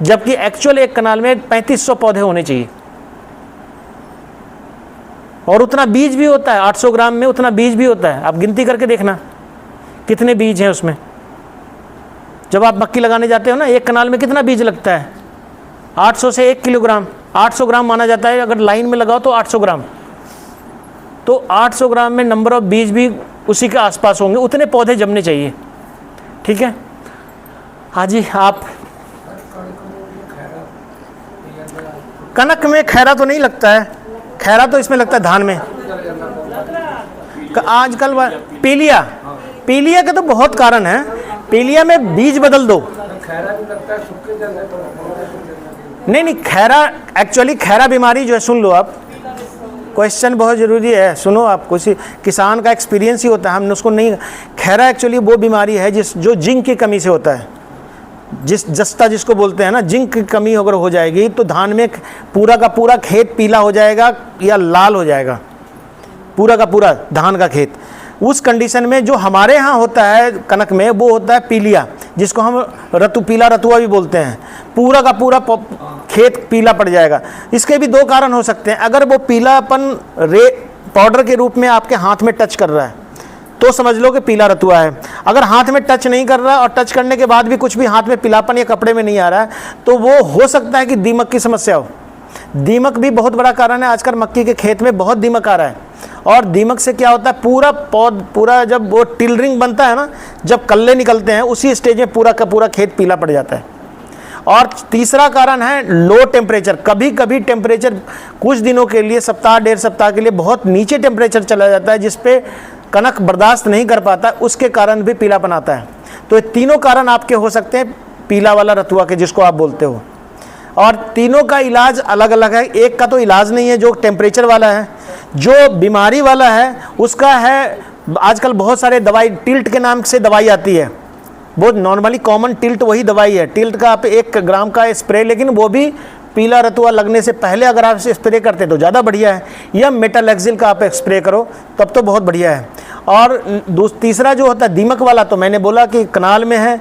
जबकि एक्चुअल एक कनाल में 3500 पौधे होने चाहिए। और उतना बीज भी होता है, 800 ग्राम में उतना बीज भी होता है। आप गिनती करके देखना कितने बीज हैं उसमें। जब आप मक्की लगाने जाते हो ना, एक कनाल में कितना बीज लगता है, 800 से 1 किलोग्राम, 800 ग्राम माना जाता है। अगर लाइन में लगाओ तो 800 ग्राम, तो 800 ग्राम में नंबर ऑफ बीज भी उसी के आसपास होंगे, उतने पौधे जमने चाहिए। ठीक है, हाँ जी। आप कनक में खैरा तो नहीं लगता है, खैरा तो इसमें लगता है धान में। आजकल पीलिया के तो बहुत कारण है। पीलिया में बीज बदल दो। नहीं, खैरा, एक्चुअली खैरा बीमारी जो है, सुन लो आप, क्वेश्चन बहुत ज़रूरी है, सुनो आप, किसी किसान का एक्सपीरियंस ही होता है, हमने उसको नहीं। खैरा एक्चुअली वो बीमारी है जो जिंक की कमी से होता है, जस्ता जिसको बोलते हैं ना, जिंक की कमी अगर हो जाएगी तो धान में पूरा का पूरा खेत पीला हो जाएगा या लाल हो जाएगा, पूरा का पूरा धान का खेत। उस कंडीशन में जो हमारे यहाँ होता है कनक में, वो होता है पीलिया, जिसको हम पीला रतुआ भी बोलते हैं। पूरा का पूरा खेत पीला पड़ जाएगा। इसके भी दो कारण हो सकते हैं। अगर वो पीलापन पाउडर के रूप में आपके हाथ में टच कर रहा है तो समझ लो कि पीला रतुआ है। अगर हाथ में टच नहीं कर रहा और टच करने के बाद भी कुछ भी हाथ में पीलापन या कपड़े में नहीं आ रहा है, तो वो हो सकता है कि दीमक की समस्या हो। दीमक भी बहुत बड़ा कारण है। आजकल मक्की के खेत में बहुत दीमक आ रहा है, और दीमक से क्या होता है, पूरा जब वो टिलरिंग बनता है ना, जब कल्ले निकलते हैं, उसी स्टेज में पूरा का पूरा खेत पीला पड़ जाता है। और तीसरा कारण है लो टेम्परेचर। कभी कभी टेम्परेचर कुछ दिनों के लिए, सप्ताह डेढ़ सप्ताह के लिए बहुत नीचे टेम्परेचर चला जाता है, जिसपे कनक बर्दाश्त नहीं कर पाता, उसके कारण भी पीलापन आता है। तो ये तीनों कारण आपके हो सकते हैं पीला वाला रतुआ के, जिसको आप बोलते हो। और तीनों का इलाज अलग अलग है। एक का तो इलाज नहीं है जो टेम्परेचर वाला है, जो बीमारी वाला है उसका है। आजकल बहुत सारे दवाई, टिल्ट के नाम से दवाई आती है, बहुत नॉर्मली कॉमन टिल्ट वही दवाई है। टिल्ट का आप 1 ग्राम का स्प्रे, लेकिन वो भी पीला रतुआ लगने से पहले अगर आप स्प्रे करते तो ज़्यादा बढ़िया है। या मेटालेक्सिल का आप स्प्रे करो तब तो बहुत बढ़िया है। और तीसरा जो होता है दीमक वाला, तो मैंने बोला कि कनाल में है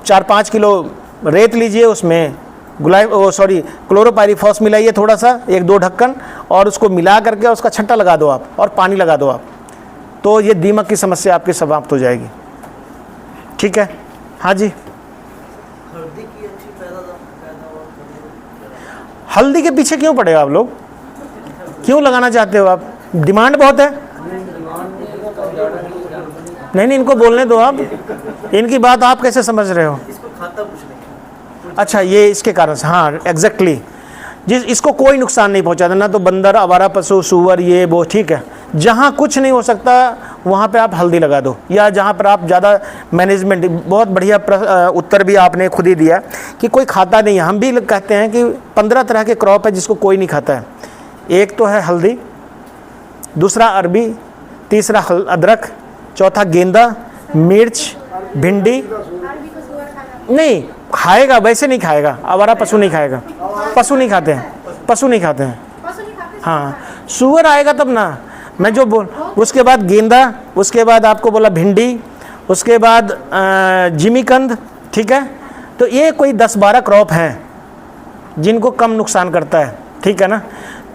4-5 किलो रेत लीजिए, उसमें क्लोरोपाइरीफॉस मिलाइए थोड़ा सा, 1-2 ढक्कन, और उसको मिला करके उसका छट्टा लगा दो आप, और पानी लगा दो आप, तो ये दीमक की समस्या आपकी समाप्त हो जाएगी। ठीक है, हाँ जी। हल्दी के पीछे क्यों पड़े आप लोग, क्यों लगाना चाहते हो आप? डिमांड बहुत है। नहीं, इनको बोलने दो आप, इनकी बात आप कैसे समझ रहे हो? अच्छा, ये इसके कारण से, हाँ एग्जैक्टली। इसको कोई नुकसान नहीं पहुंचाता, ना तो बंदर, आवारा पशु, सूअर, ये वो, ठीक है। जहाँ कुछ नहीं हो सकता वहाँ पे आप हल्दी लगा दो, या जहाँ पर आप ज़्यादा मैनेजमेंट, बहुत बढ़िया उत्तर भी आपने खुद ही दिया कि कोई खाता नहीं है। हम भी कहते हैं कि 15 तरह के क्रॉप है जिसको कोई नहीं खाता है। एक तो है हल्दी, दूसरा अरबी, तीसरा अदरक, चौथा गेंदा, मिर्च, भिंडी। नहीं खाएगा, वैसे नहीं खाएगा, आवारा पशु नहीं खाएगा, पशु नहीं खाते हैं, पशु नहीं खाते हैं। हाँ, सूअर आएगा तब ना, मैं जो बोल। उसके बाद गेंदा, उसके बाद आपको बोला भिंडी, उसके बाद जिमीकंद, ठीक है। तो ये कोई 10-12 क्रॉप हैं जिनको कम नुकसान करता है, ठीक है ना।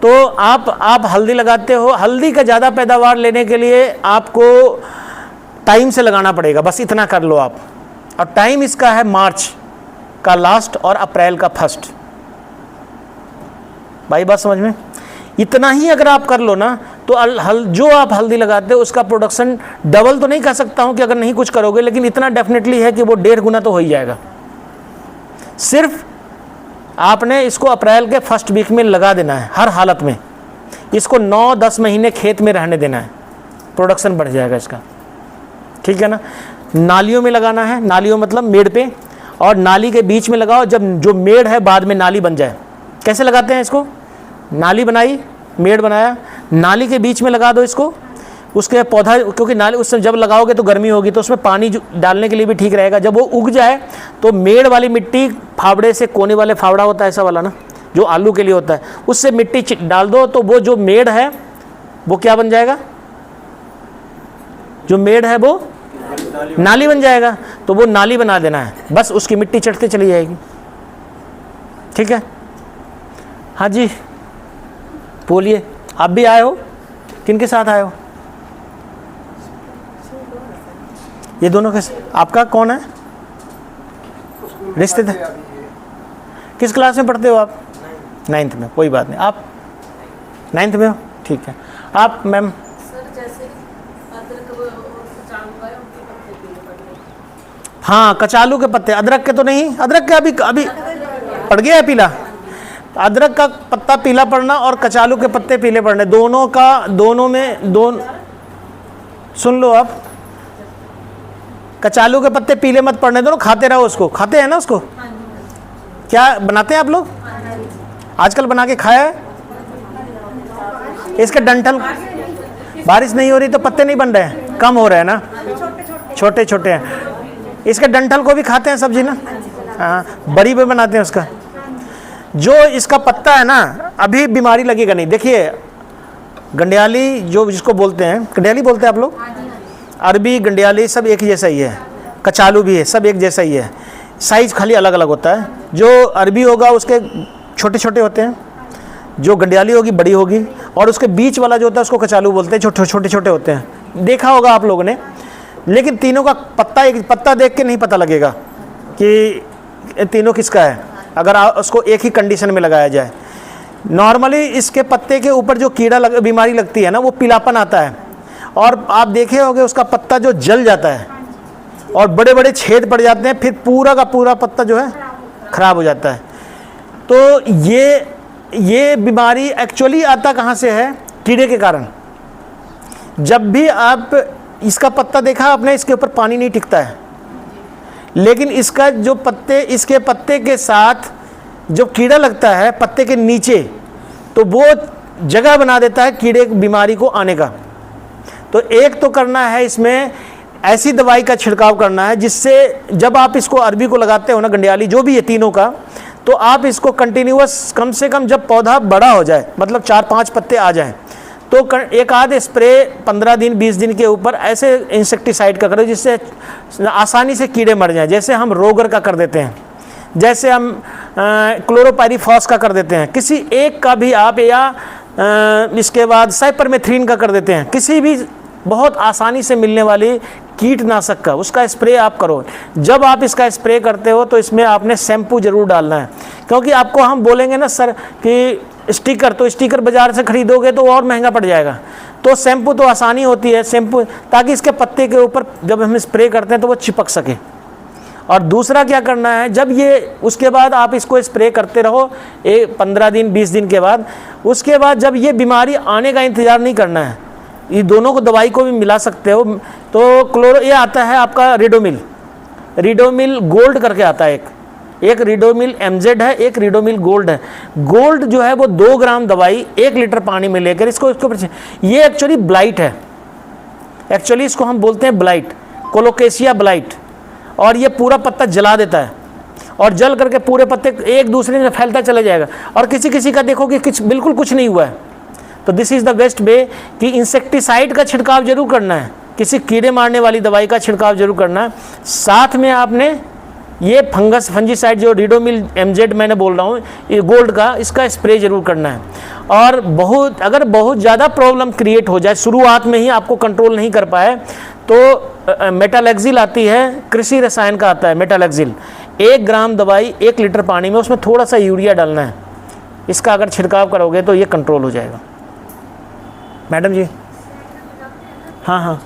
तो आप हल्दी लगाते हो। हल्दी का ज़्यादा पैदावार लेने के लिए आपको टाइम से लगाना पड़ेगा, बस इतना कर लो आप। और टाइम इसका है मार्च का लास्ट और अप्रैल का फर्स्ट। भाई बात समझ में? इतना ही अगर आप कर लो ना, तो जो आप हल्दी लगाते हो उसका प्रोडक्शन डबल तो नहीं कह सकता हूं कि अगर नहीं कुछ करोगे, लेकिन इतना डेफिनेटली है कि वो 1.5 गुना तो हो ही जाएगा। सिर्फ आपने इसको अप्रैल के फर्स्ट वीक में लगा देना है, हर हालत में इसको 9-10 महीने खेत में रहने देना है, प्रोडक्शन बढ़ जाएगा इसका, ठीक है ना। नालियों में लगाना है, नालियों मतलब मेड़ पे, और नाली के बीच में लगाओ, जब जो मेड़ है बाद में नाली बन जाए। कैसे लगाते हैं इसको? नाली बनाई, मेड़ बनाया, नाली के बीच में लगा दो इसको। उसके पौधा, क्योंकि नाली उस जब लगाओगे तो गर्मी होगी, तो उसमें पानी डालने के लिए भी ठीक रहेगा। जब वो उग जाए तो मेड़ वाली मिट्टी, फावड़े से, कोने वाले फावड़ा होता है ऐसा वाला ना, जो आलू के लिए होता है, उससे मिट्टी डाल दो, तो वो जो मेड़ है वो क्या बन जाएगा? जो मेड़ है वो नाली बन जाएगा। तो वो नाली बना देना है, बस उसकी मिट्टी चढ़ते चली जाएगी, ठीक है। हाँ जी बोलिए, आप भी आए हो? किन के साथ आए हो? ये दोनों के? आपका कौन है रिश्तेदार? किस क्लास में पढ़ते हो आप? 9th में। कोई बात नहीं, आप 9th में हो, ठीक है। आप मैम? सर जैसे अदरक और कचालू है उनके पत्ते पीले पड़ गए। हाँ, कचालू के पत्ते, अदरक के तो नहीं। अदरक के अभी पड़ गया है पीला। अदरक का पत्ता पीला पड़ना और कचालू के पत्ते पीले पड़ने, दोनों में सुन लो आप, कचालू के पत्ते पीले मत पड़ने दो, खाते रहो उसको। खाते हैं ना उसको? क्या बनाते हैं आप लोग? आजकल बना के खाया है? इसके डंठल, बारिश नहीं हो रही तो पत्ते नहीं बन रहे हैं, कम हो रहे हैं ना, छोटे छोटे हैं। इसके डंठल को भी खाते हैं सब्जी ना? हाँ, बड़ी भी बनाते हैं उसका। जो इसका पत्ता है ना, अभी बीमारी लगेगा नहीं। देखिए गंडियाली जो जिसको बोलते हैं, गंडियाली बोलते हैं आप लोग, अरबी गंडियाली सब एक जैसा ही है, कचालू भी है, सब एक जैसा ही है, साइज खाली अलग अलग होता है। जो अरबी होगा उसके छोटे छोटे होते हैं, जो गंडियाली होगी बड़ी होगी, और उसके बीच वाला जो होता है उसको कचालू बोलते हैं, छोटे छोटे होते हैं, देखा होगा आप लोगों ने। लेकिन तीनों का पत्ता, एक पत्ता देख के नहीं पता लगेगा कि तीनों किसका है, अगर उसको एक ही कंडीशन में लगाया जाए। नॉर्मली इसके पत्ते के ऊपर जो बीमारी लगती है ना, वो पीलापन आता है, और आप देखे होंगे उसका पत्ता जो जल जाता है और बड़े बड़े छेद पड़ जाते हैं, फिर पूरा का पूरा पत्ता जो है खराब हो जाता है। तो ये बीमारी एक्चुअली आता कहाँ से है? कीड़े के कारण। जब भी आप इसका पत्ता देखा आपने, इसके ऊपर पानी नहीं टिकता है, लेकिन इसका जो पत्ते, इसके पत्ते के साथ जो कीड़ा लगता है पत्ते के नीचे, तो वो जगह बना देता है कीड़े बीमारी को आने का। तो एक तो करना है इसमें ऐसी दवाई का छिड़काव करना है जिससे जब आप इसको अरबी को लगाते हो ना, गंडियाली जो भी है तीनों का, तो आप इसको कंटिन्यूअस कम से कम जब पौधा बड़ा हो जाए, मतलब 4-5 पत्ते आ जाएं, तो एक आध स्प्रे 15 दिन 20 दिन के ऊपर ऐसे इंसेक्टिसाइड का करो जिससे आसानी से कीड़े मर जाएं। जैसे हम रोगर का कर देते हैं, जैसे हम क्लोरोपाइरीफॉस का कर देते हैं, किसी एक का भी आप, या इसके बाद साइपरमेथ्रिन का कर देते हैं, किसी भी बहुत आसानी से मिलने वाली कीटनाशक का उसका स्प्रे आप करो। जब आप इसका स्प्रे करते हो तो इसमें आपने शैम्पू ज़रूर डालना है, क्योंकि आपको हम बोलेंगे ना सर कि स्टिकर, तो स्टिकर बाज़ार से ख़रीदोगे तो और महंगा पड़ जाएगा। तो शैम्पू तो आसानी होती है, शैम्पू, ताकि इसके पत्ते के ऊपर जब हम स्प्रे करते हैं तो वो चिपक सके। और दूसरा क्या करना है, जब ये उसके बाद आप इसको स्प्रे करते रहो 15 दिन 20 दिन के बाद, उसके बाद जब ये बीमारी आने का इंतज़ार नहीं करना है, ये दोनों को दवाई को भी मिला सकते हो। तो ये आता है आपका रिडोमिल गोल्ड करके आता है, एक रिडोमिल MZ है, एक रिडोमिल गोल्ड है। गोल्ड जो है वो 2 ग्राम दवाई 1 लीटर पानी में लेकर इसको ये एक्चुअली ब्लाइट है, एक्चुअली इसको हम बोलते हैं ब्लाइट, कोलोकेशिया ब्लाइट, और ये पूरा पत्ता जला देता है, और जल करके पूरे पत्ते एक दूसरे में फैलता चला जाएगा, और किसी किसी का देखो कि बिल्कुल कुछ नहीं हुआ है। तो this is the best way कि इंसेक्टिसाइड का छिड़काव जरूर करना है, किसी कीड़े मारने वाली दवाई का छिड़काव जरूर करना है। साथ में आपने ये फंजीसाइड जो रिडोमिल MZ मैंने बोल रहा हूँ, ये गोल्ड का, इसका स्प्रे जरूर करना है। और अगर बहुत ज़्यादा प्रॉब्लम क्रिएट हो जाए, शुरुआत में ही आपको कंट्रोल नहीं कर पाए, तो मेटालेक्सिल आती है, कृषि रसायन का आता है मेटालेक्सिल, 1 ग्राम दवाई 1 लीटर पानी में, उसमें थोड़ा सा यूरिया डालना है। इसका अगर छिड़काव करोगे तो ये कंट्रोल हो जाएगा। मैडम जी, हाँ,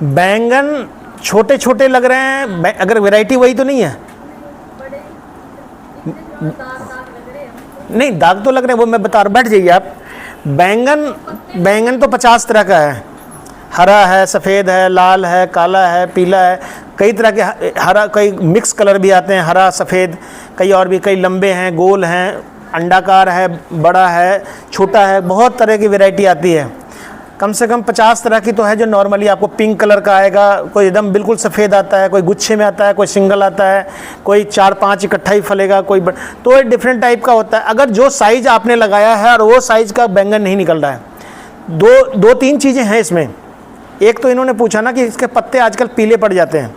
बैंगन छोटे छोटे लग रहे हैं, अगर वैरायटी वही तो नहीं है, नहीं दाग तो लग रहे हैं, वो मैं बता रहा हूँ, बैठ जाइए आप। बैंगन तो 50 तरह का है, हरा है, सफ़ेद है, लाल है, काला है, पीला है, कई तरह के हरा, कई मिक्स कलर भी आते हैं, हरा सफ़ेद, कई और भी, कई लंबे हैं, गोल हैं, अंडाकार है, बड़ा है, छोटा है, बहुत तरह की वैरायटी आती है। कम से कम 50 तरह की तो है जो नॉर्मली आपको पिंक कलर का आएगा, कोई एकदम बिल्कुल सफ़ेद आता है, कोई गुच्छे में आता है, कोई सिंगल आता है, कोई 4-5 इकट्ठा ही फलेगा, तो डिफरेंट टाइप का होता है। अगर जो साइज़ आपने लगाया है और वो साइज़ का बैंगन नहीं निकल रहा है, 2-3 चीज़ें हैं इसमें। एक तो इन्होंने पूछा ना कि इसके पत्ते आजकल पीले पड़ जाते हैं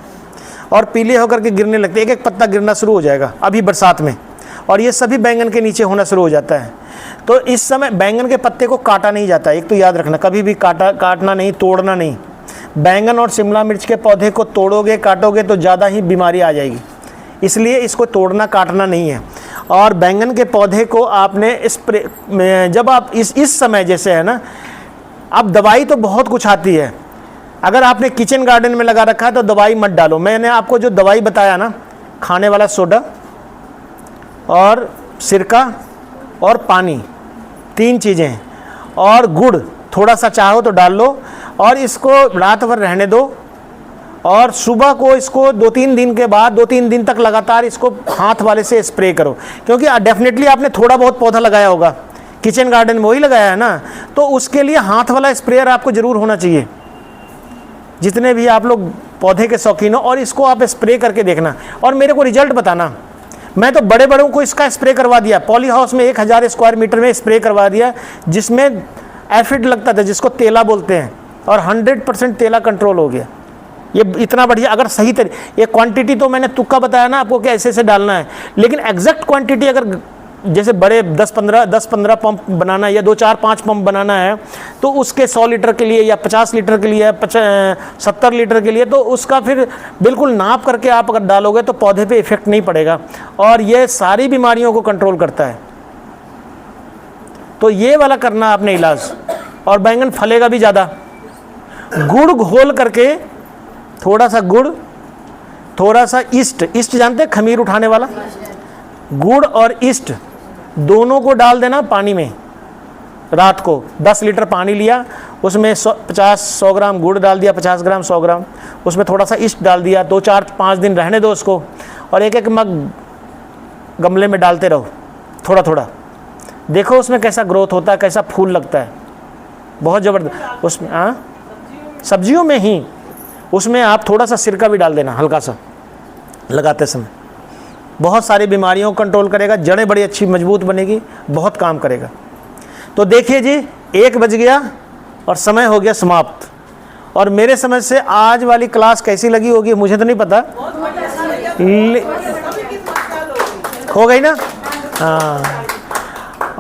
और पीले होकर के गिरने लगते हैं, एक एक पत्ता गिरना शुरू हो जाएगा अभी बरसात में, और ये सभी बैंगन के नीचे होना शुरू हो जाता है। तो इस समय बैंगन के पत्ते को काटा नहीं जाता, एक तो याद रखना, कभी भी काटना नहीं, तोड़ना नहीं। बैंगन और शिमला मिर्च के पौधे को तोड़ोगे, काटोगे तो ज़्यादा ही बीमारी आ जाएगी, इसलिए इसको तोड़ना काटना नहीं है। और बैंगन के पौधे को आपने स्प्रे, जब आप इस समय जैसे है ना, अब दवाई तो बहुत कुछ आती है, अगर आपने किचन गार्डन में लगा रखा है तो दवाई मत डालो। मैंने आपको जो दवाई बताया ना, खाने वाला सोडा और सिरका और पानी, 3 चीज़ें, और गुड़ थोड़ा सा चाहो तो डाल लो, और इसको रात भर रहने दो, और सुबह को इसको 2-3 दिन के बाद 2-3 दिन तक लगातार इसको हाथ वाले से स्प्रे करो, क्योंकि डेफिनेटली आपने थोड़ा बहुत पौधा लगाया होगा, किचन गार्डन में वही लगाया है ना, तो उसके लिए हाथ वाला स्प्रेयर आपको ज़रूर होना चाहिए, जितने भी आप लोग पौधे के शौकीन हो। और इसको आप स्प्रे करके देखना और मेरे को रिजल्ट बताना। मैं तो बड़े बड़ों को इसका स्प्रे करवा दिया, पॉली हाउस में 1000 स्क्वायर मीटर में स्प्रे करवा दिया, जिसमें एफिड लगता था, जिसको तेला बोलते हैं, और 100% तेला कंट्रोल हो गया। ये इतना बढ़िया, अगर सही तरीके, ये क्वांटिटी तो मैंने तुक्का बताया ना आपको कि ऐसे ऐसे डालना है, लेकिन एग्जैक्ट क्वांटिटी अगर जैसे बड़े 10-15 पंप बनाना है या 2-4-5 पंप बनाना है, तो उसके 100 लीटर के लिए या 50 लीटर के लिए, 70 लीटर के लिए, तो उसका फिर बिल्कुल नाप करके आप अगर डालोगे तो पौधे पे इफेक्ट नहीं पड़ेगा, और ये सारी बीमारियों को कंट्रोल करता है। तो ये वाला करना आपने इलाज, और बैंगन फलेगा भी ज़्यादा। गुड़ घोल करके, थोड़ा सा गुड़, थोड़ा सा ईस्ट जानते हैं, खमीर उठाने वाला, गुड़ और ईस्ट दोनों को डाल देना पानी में। रात को 10 लीटर पानी लिया, उसमें 50-100 ग्राम गुड़ डाल दिया, 50 ग्राम 100 ग्राम, उसमें थोड़ा सा ईस्ट डाल दिया, 2-4-5 दिन रहने दो उसको, और एक मग गमले में डालते रहो थोड़ा थोड़ा। देखो उसमें कैसा ग्रोथ होता है, कैसा फूल लगता है, बहुत ज़बरदस्त। उसमें सब्जियों में ही उसमें आप थोड़ा सा सिरका भी डाल देना हल्का सा लगाते समय, बहुत सारी बीमारियों को कंट्रोल करेगा, जड़ें बड़ी अच्छी मजबूत बनेगी, बहुत काम करेगा। तो देखिए जी, 1 बज गया और समय हो गया समाप्त। और मेरे समझ से आज वाली क्लास कैसी लगी होगी मुझे तो नहीं पता, हो गई ना? हाँ,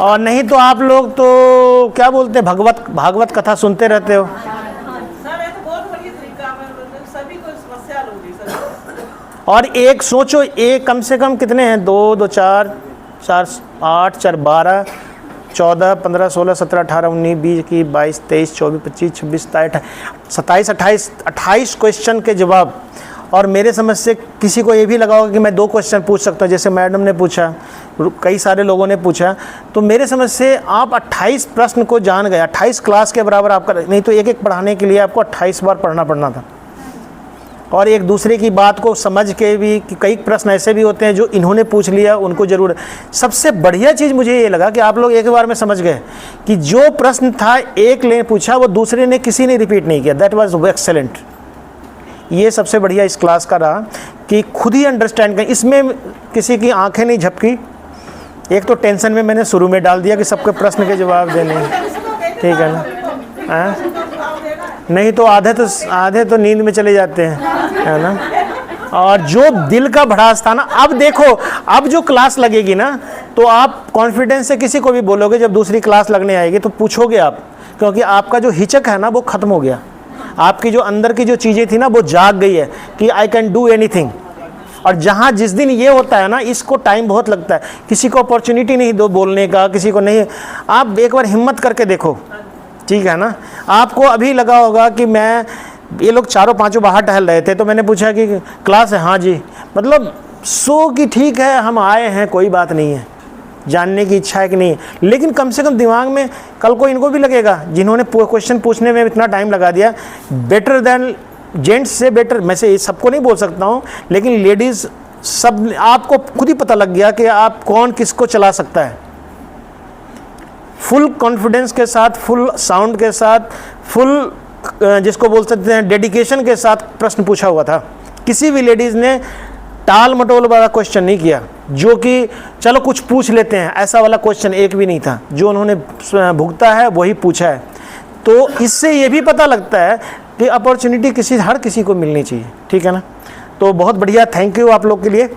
और नहीं तो आप लोग तो क्या बोलते हैं, भागवत कथा सुनते रहते हो। और एक सोचो, एक कम से कम कितने हैं, 2, 2, 4, 8, 4, 12, 14, 15, 16, 17, 18, 19, 20, 21, 22, 23, 24, 25, 26, 27, 28 क्वेश्चन के जवाब। और मेरे समझ से किसी को ये भी लगा होगा कि मैं 2 क्वेश्चन पूछ सकता हूँ, जैसे मैडम ने पूछा, कई सारे लोगों ने पूछा, तो मेरे समझ से आप 28 प्रश्न को जान गए। 28 क्लास के बराबर आपका, नहीं तो एक पढ़ाने के लिए आपको 28 बार पढ़ना पड़ना था। और एक दूसरे की बात को समझ के भी, कि कई प्रश्न ऐसे भी होते हैं जो इन्होंने पूछ लिया, उनको ज़रूर। सबसे बढ़िया चीज़ मुझे ये लगा कि आप लोग एक बार में समझ गए कि जो प्रश्न था एक ने पूछा, वो दूसरे ने किसी ने रिपीट नहीं किया। That was excellent. ये सबसे बढ़िया इस क्लास का रहा कि खुद ही अंडरस्टैंड करें। इसमें किसी की आंखें नहीं झपकी। एक तो टेंशन में मैंने शुरू में डाल दिया कि सबके प्रश्न के जवाब देने, ठीक है ना? नहीं तो आधे तो नींद में चले जाते हैं, है ना? और जो दिल का भड़ास था ना, अब देखो, अब जो क्लास लगेगी ना, तो आप कॉन्फिडेंस से किसी को भी बोलोगे, जब दूसरी क्लास लगने आएगी तो पूछोगे आप, क्योंकि आपका जो हिचक है ना वो ख़त्म हो गया। आपकी जो अंदर की जो चीज़ें थी ना वो जाग गई है कि आई कैन डू एनीथिंग। और जहाँ जिस दिन ये होता है ना, इसको टाइम बहुत लगता है, किसी को अपॉर्चुनिटी नहीं दो बोलने का, किसी को नहीं। आप एक बार हिम्मत करके देखो, ठीक है ना? आपको अभी लगा होगा कि ये लोग 4-5 बाहर टहल रहे थे, तो मैंने पूछा कि क्लास है? हाँ जी। मतलब कि ठीक है, हम आए हैं, कोई बात नहीं है, जानने की इच्छा है कि नहीं, लेकिन कम से कम दिमाग में कल को इनको भी लगेगा, जिन्होंने क्वेश्चन पूछने में इतना टाइम लगा दिया, बेटर देन जेंट्स से बेटर। मैं से सबको नहीं बोल सकता हूँ, लेकिन लेडीज़ सब, आपको खुद ही पता लग गया कि आप कौन किसको चला सकता है। फुल कॉन्फिडेंस के साथ, फुल साउंड के साथ, फुल जिसको बोल सकते हैं डेडिकेशन के साथ प्रश्न पूछा हुआ था। किसी भी लेडीज़ ने टाल मटोल वाला क्वेश्चन नहीं किया, जो कि चलो कुछ पूछ लेते हैं, ऐसा वाला क्वेश्चन एक भी नहीं था। जो उन्होंने भुगता है वही पूछा है। तो इससे ये भी पता लगता है कि अपॉर्चुनिटी हर किसी को मिलनी चाहिए, ठीक है ना? तो बहुत बढ़िया, थैंक यू आप लोग के लिए।